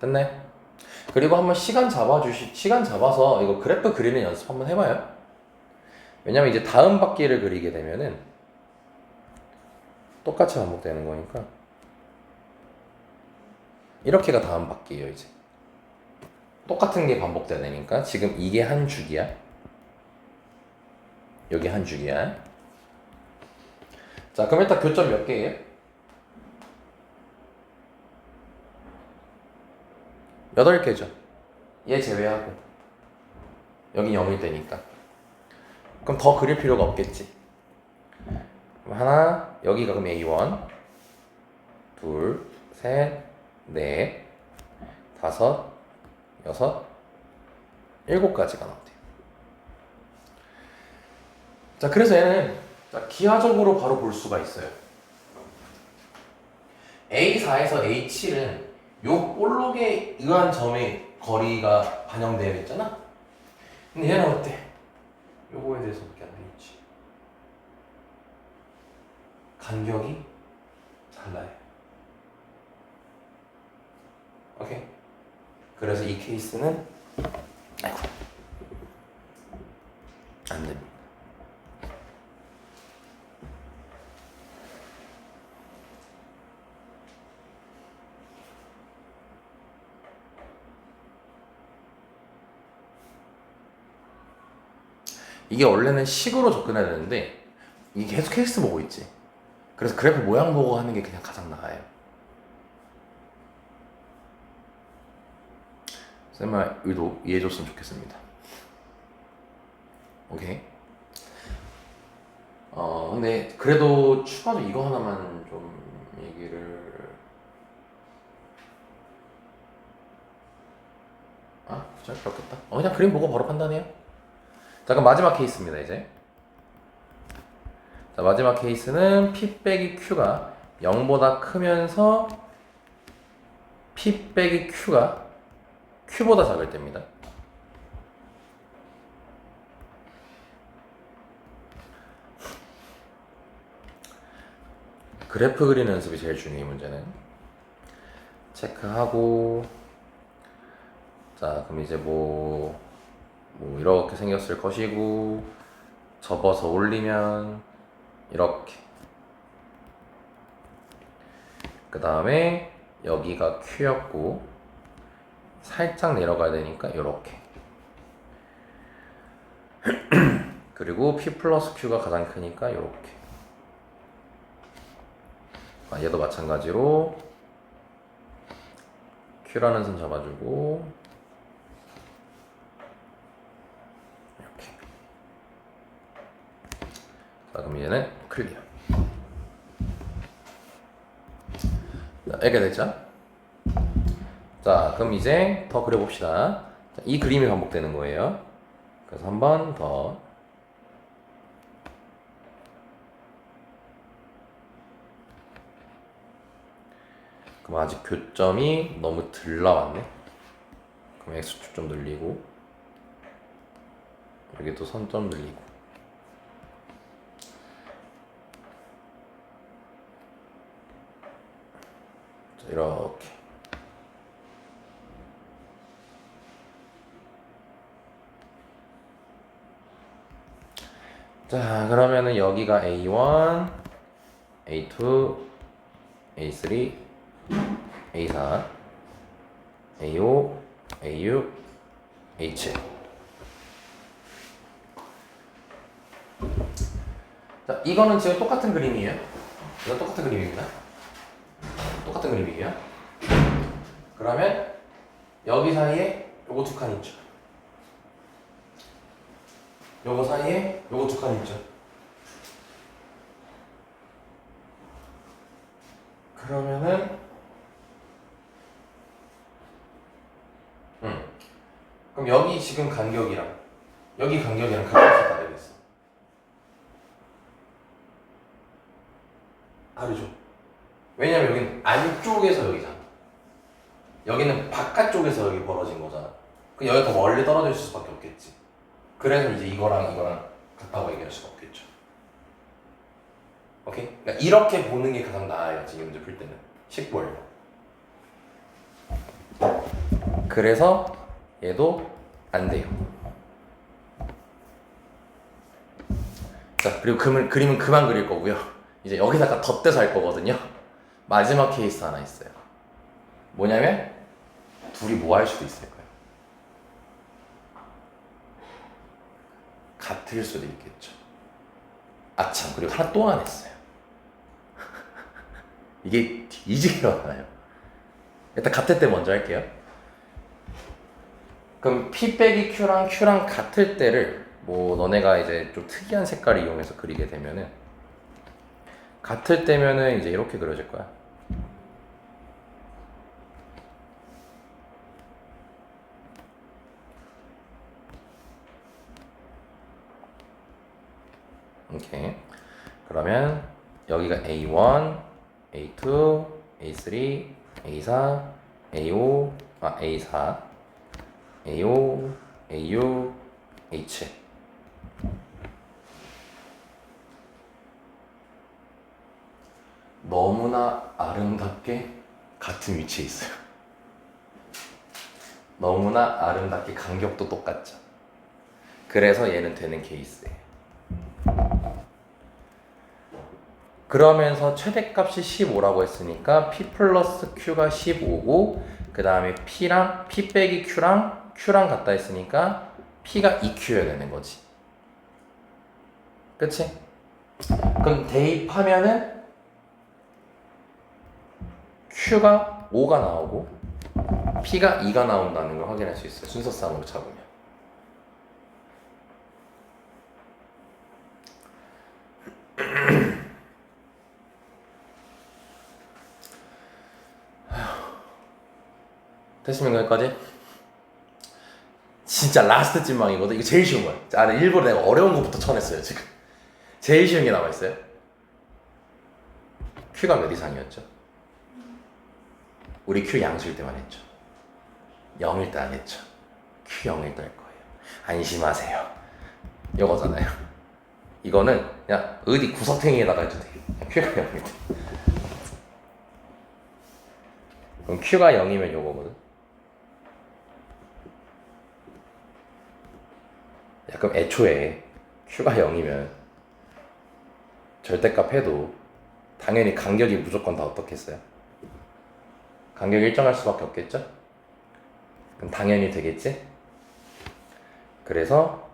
됐네. 그리고 한번 시간 잡아서 이거 그래프 그리는 연습 한번 해봐요. 왜냐면 이제 다음 바퀴를 그리게 되면은 똑같이 반복되는 거니까. 이렇게가 다음 바퀴예요 이제. 똑같은 게 반복되니까 지금 이게 한 줄기야. 여기 한 줄기야. 자, 그럼 일단 교점 몇 개예요? 8개죠. 얘 제외하고 여기 0일 때니까. 그럼 더 그릴 필요가 없겠지. 그럼 하나, 여기가 그럼 A1 둘, 셋, 넷, 다섯, 여섯, 7가지가 나온대요. 자, 그래서 얘는 기하적으로 바로 볼 수가 있어요. A4에서 A7은 요 볼록에 의한 점의 거리가 반영되어 있잖아. 근데 얘는 어때? 요거에 대해서밖에 안 돼 있지. 간격이 달라요. 오케이. 그래서 이 케이스는 아이고 안 됩니다. 이게 원래는 식으로 접근해야 되는데 이게 계속 케이스 보고 있지. 그래서 그래프 모양 보고 하는 게 그냥 가장 나아요. 쌤말 의도 이해해줬으면 좋겠습니다. 오케이. 근데 그래도 추가로 이거 하나만 좀 얘기를 잘 그렇겠다. 그냥 그림 보고 바로 판단해요. 자, 그럼 마지막 케이스입니다, 이제. 자, 마지막 케이스는 P 빼기 Q가 0보다 크면서 P 빼기 Q가 Q보다 작을 때입니다. 그래프 그리는 연습이 제일 중요해, 문제는. 체크하고, 자, 그럼 이제 뭐 이렇게 생겼을 것이고, 접어서 올리면 이렇게. 그 다음에 여기가 Q였고, 살짝 내려가야 되니까 이렇게. 그리고 P 플러스 Q가 가장 크니까 이렇게. 얘도 마찬가지로 Q라는 선 잡아주고 이렇게. 자, 그럼 얘는 클리어. 자, 이렇게 됐죠? 자, 그럼 이제 더 그려봅시다. 자, 이 그림이 반복되는 거예요. 그래서 한 번 더. 그럼 아직 교점이 너무 덜 나왔네. 그럼 X축 좀 늘리고, 여기도 선 좀 늘리고. 자, 이렇게. 자, 그러면은 여기가 A1, A2, A3, A4, A5, A6, A7. 자, 이거는 지금 똑같은 그림이에요. 이거 똑같은 그림입니다. 똑같은 그림이에요. 그러면 여기 사이에 요거 두 칸 있죠. 요거 사이에 요거 두 칸 있죠. 그러면은 그럼 여기 지금 간격이랑 여기 간격이랑 간격이 다르겠어. 다르죠. 왜냐면 여기는 안쪽에서 여기잖아. 여기는 바깥쪽에서 여기 벌어진 거잖아. 그럼 여기 더 멀리 떨어질 수밖에 없겠지. 그래서 이제 이거랑 같다고 얘기할 수가 없겠죠. 오케이? 그러니까 이렇게 보는 게 가장 나아요. 지금 문제 풀 때는. 식볼. 그래서 얘도 안 돼요. 자, 그리고 그림은 그만 그릴 거고요. 이제 여기다가 덧대서 할 거거든요. 마지막 케이스 하나 있어요. 뭐냐면 둘이 뭐 할 수도 있을 거예요. 같을 수도 있겠죠. 참, 그리고 하나 또 안 했어요. 이게 뒤지게 많아요. 일단 같을 때 먼저 할게요. 그럼 P 빼기 Q랑 같을 때를 뭐 너네가 이제 좀 특이한 색깔을 이용해서 그리게 되면은 같을 때면은 이제 이렇게 그려질 거야. 오케이. 그러면 여기가 A1, A2, A3, A4, A5, A4, A5, A6, A7. 너무나 아름답게 같은 위치에 있어요. 너무나 아름답게 간격도 똑같죠. 그래서 얘는 되는 케이스예요. 그러면서 최대값이 15라고 했으니까 P 플러스 Q가 15고 그 다음에 P랑 P 빼기 Q랑 같다 했으니까 P가 2Q여야 되는 거지. 그치? 그럼 대입하면은 Q가 5가 나오고 P가 2가 나온다는 걸 확인할 수 있어요. 순서쌍으로 잡으면. 됐습니까? 여기까지? 진짜 라스트 찐망이거든. 이거 제일 쉬운 거야. 아, 일부러 내가 어려운 거부터 쳐냈어요 지금. 제일 쉬운 게 남아있어요. Q가 몇 이상이었죠? 우리 Q 양수일 때만 했죠. 0일 때 안 했죠. Q 0일 때 할 거예요. 안심하세요. 이거잖아요. 이거는 그냥 어디 구석탱이에다가 해도 돼요. Q가 0일 때. 그럼 Q가 0이면 요거거든. 그럼 애초에 Q가 0이면 절대값 해도 당연히 간격이 무조건 다 어떻겠어요? 간격이 일정할 수밖에 없겠죠? 그럼 당연히 되겠지? 그래서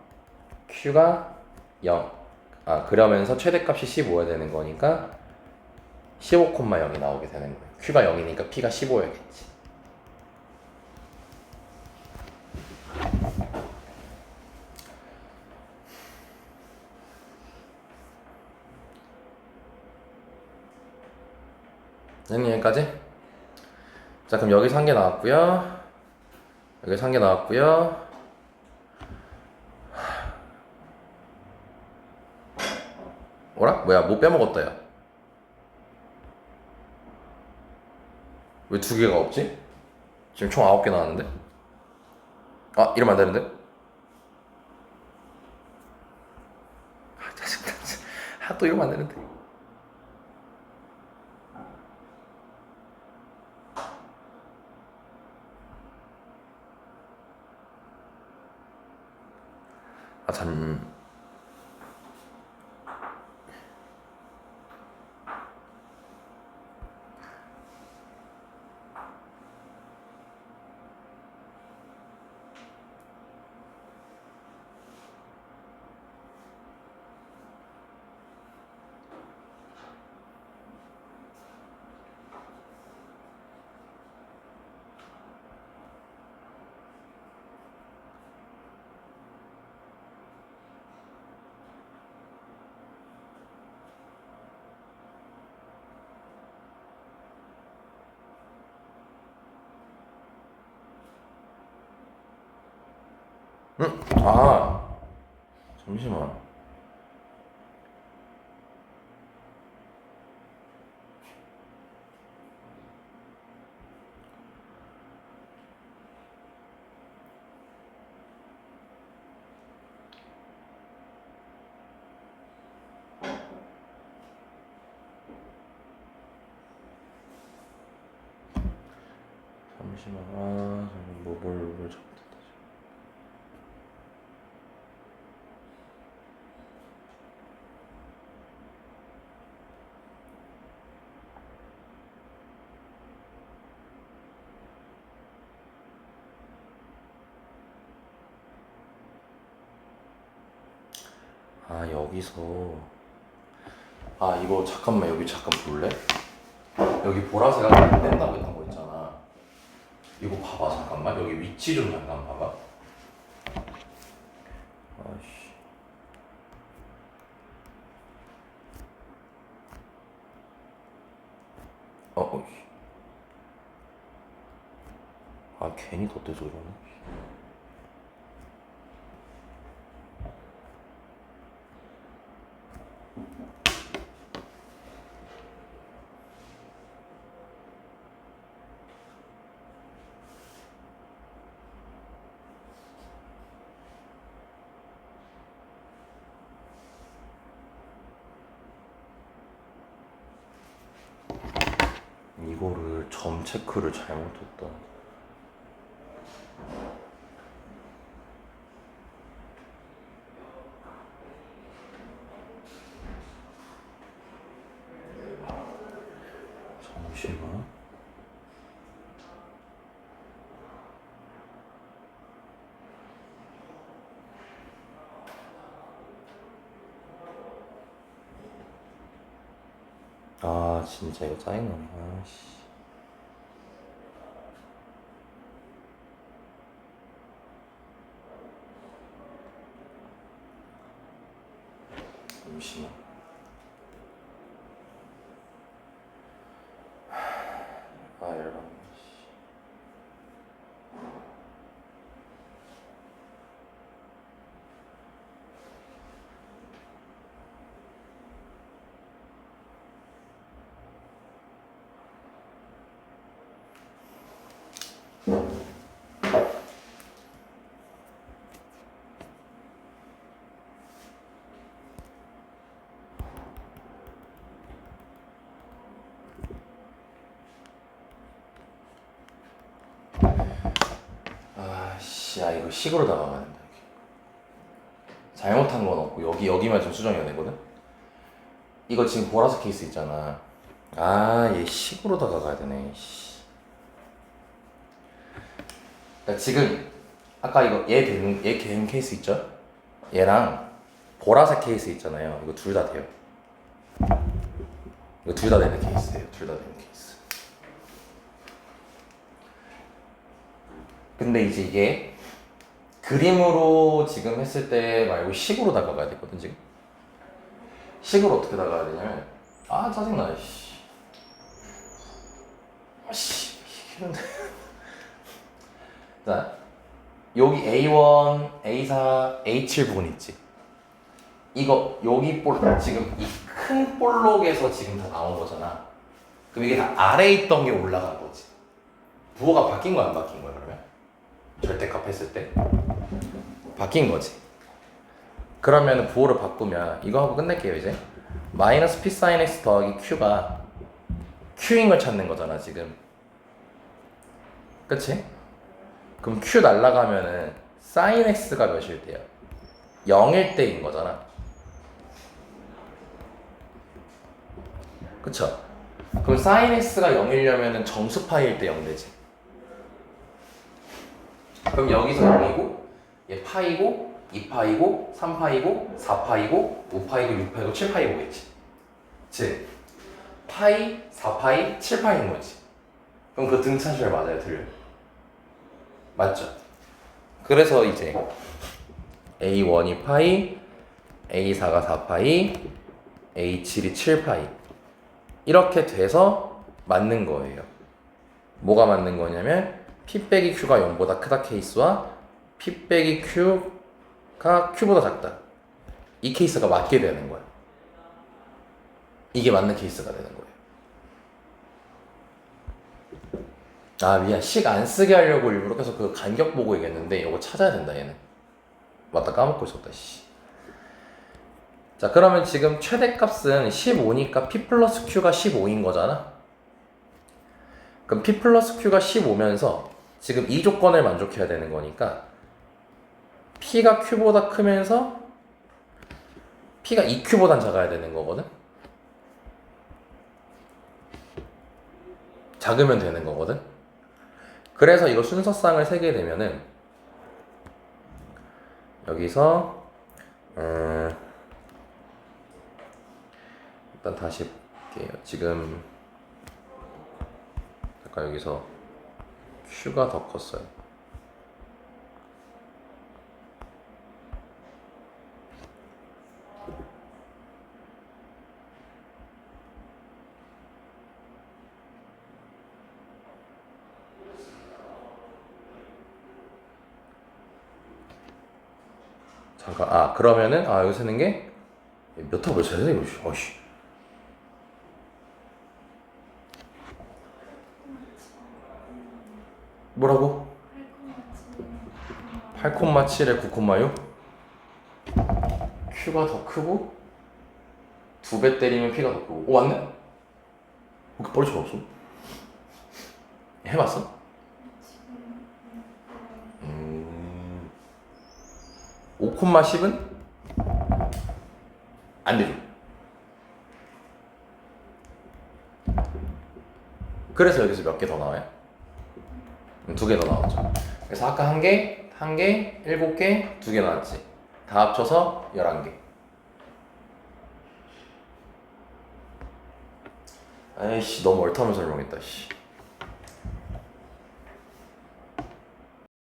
Q가 0. 그러면서 최대값이 15여야 되는 거니까 15,0이 나오게 되는 거예요. Q가 0이니까 P가 15여야겠지. 선생님 여기까지? 자, 그럼 여기서 한 개 나왔고요. 여기서 한 개 나왔고요. 뭐라? 뭐야, 뭐 빼먹었다, 야. 왜 두 개가 없지? 지금 총 9개 나왔는데? 이러면 안 되는데? 짜증나. 또 이러면 안 되는데. 참. 잠시만. 뭘 잘못했다. 여기서. 이거 잠깐만, 여기 잠깐 볼래? 여기 보라색 안 뺀다고 했던 거 있잖아. 이거 봐봐, 잠깐만. 여기 위치 좀 잠깐 봐봐. 아이씨. 괜히 덧대서 그러네. 이거를 점 체크를 잘못했다. 잠시만. 아 진짜 이거 짜증나네. 아씨. 잠시만. 아 열받네. 씨. 아씨, 야 이거 식으로 다가가야 된다. 이게. 잘못한 건 없고 여기만 좀 수정해야 되거든. 이거 지금 보라색 케이스 있잖아. 아, 얘 식으로 다가가야 되네. 씨. 그러니까 지금 아까 이거 얘 개인 케이스 있죠? 얘랑 보라색 케이스 있잖아요. 이거 둘 다 돼요. 이거 둘 다 되는 케이스예요. 둘 다 되는 케이스. 근데 이제 이게 그림으로 지금 했을 때 말고 식으로 다가가야 되거든 지금. 식으로 어떻게 다가가야 되냐면, 아 짜증나. 씨. 아씨 이런데. 자 여기 A1, A4, A7 부분 있지. 이거 여기 볼 지금 이 큰 볼록에서 지금 다 나온 거잖아. 그럼 이게 다 아래에 있던 게 올라간 거지. 부호가 바뀐 거야 안 바뀐 거야 그러면? 절대값 했을 때 바뀐 거지. 그러면 부호를 바꾸면 이거 하고 끝낼게요 이제. 마이너스 P sin X 더하기 Q가 Q인 걸 찾는 거잖아 지금. 그치? 그럼 Q 날라가면은 sin X가 몇일 때야? 0일 때인 거잖아. 그쵸? 그럼 sin X가 0이려면은 정수 파일 때 0 되지. 그럼 여기서 0이고 얘 파이고 2파이고 3파이고 4파이고 5파이고 6파이고 7파이고겠지. 즉 파이 4파이 7파이인 거지. 그럼 그 등차수열 맞아요 들려? 맞죠? 그래서 이제 A1이 파이, A4가 4파이, A7이 7파이 이렇게 돼서 맞는 거예요. 뭐가 맞는 거냐면 P 빼기 Q가 0보다 크다 케이스와 P 빼기 Q가 Q보다 작다 이 케이스가 맞게 되는 거야. 이게 맞는 케이스가 되는 거예요. 아 미안, 식 안 쓰게 하려고 일부러 계속 그 간격 보고 얘기했는데 이거 찾아야 된다 얘는. 맞다, 까먹고 있었다 씨. 자 그러면 지금 최대값은 15니까 P 플러스 Q가 15인 거잖아. 그럼 P 플러스 Q가 15면서 지금 이 조건을 만족해야 되는 거니까 P가 Q보다 크면서 P가 2Q보단 작아야 되는 거거든. 작으면 되는 거거든. 그래서 이거 순서쌍을 세게 되면은 여기서 일단 다시 볼게요. 지금 잠깐 여기서 Q가 더 컸어요. 잠깐, 그러면은 여기 세는 게 몇 탑을 세야 돼 이거. 어씨. 뭐라고? 8,7에 9,6? Q가 더 크고 2배 때리면 P가 더 크고. 오 맞네? 왜 이렇게 빨리 찾았어? 해봤어? 5,10은? 안 되죠. 그래서 여기서 몇 개 더 나와요? 2개 더 나왔죠. 그래서 아까 1개, 7개, 2개 나왔지. 다 합쳐서 11개. 아이씨, 너무 얼타면 설명했다, 씨.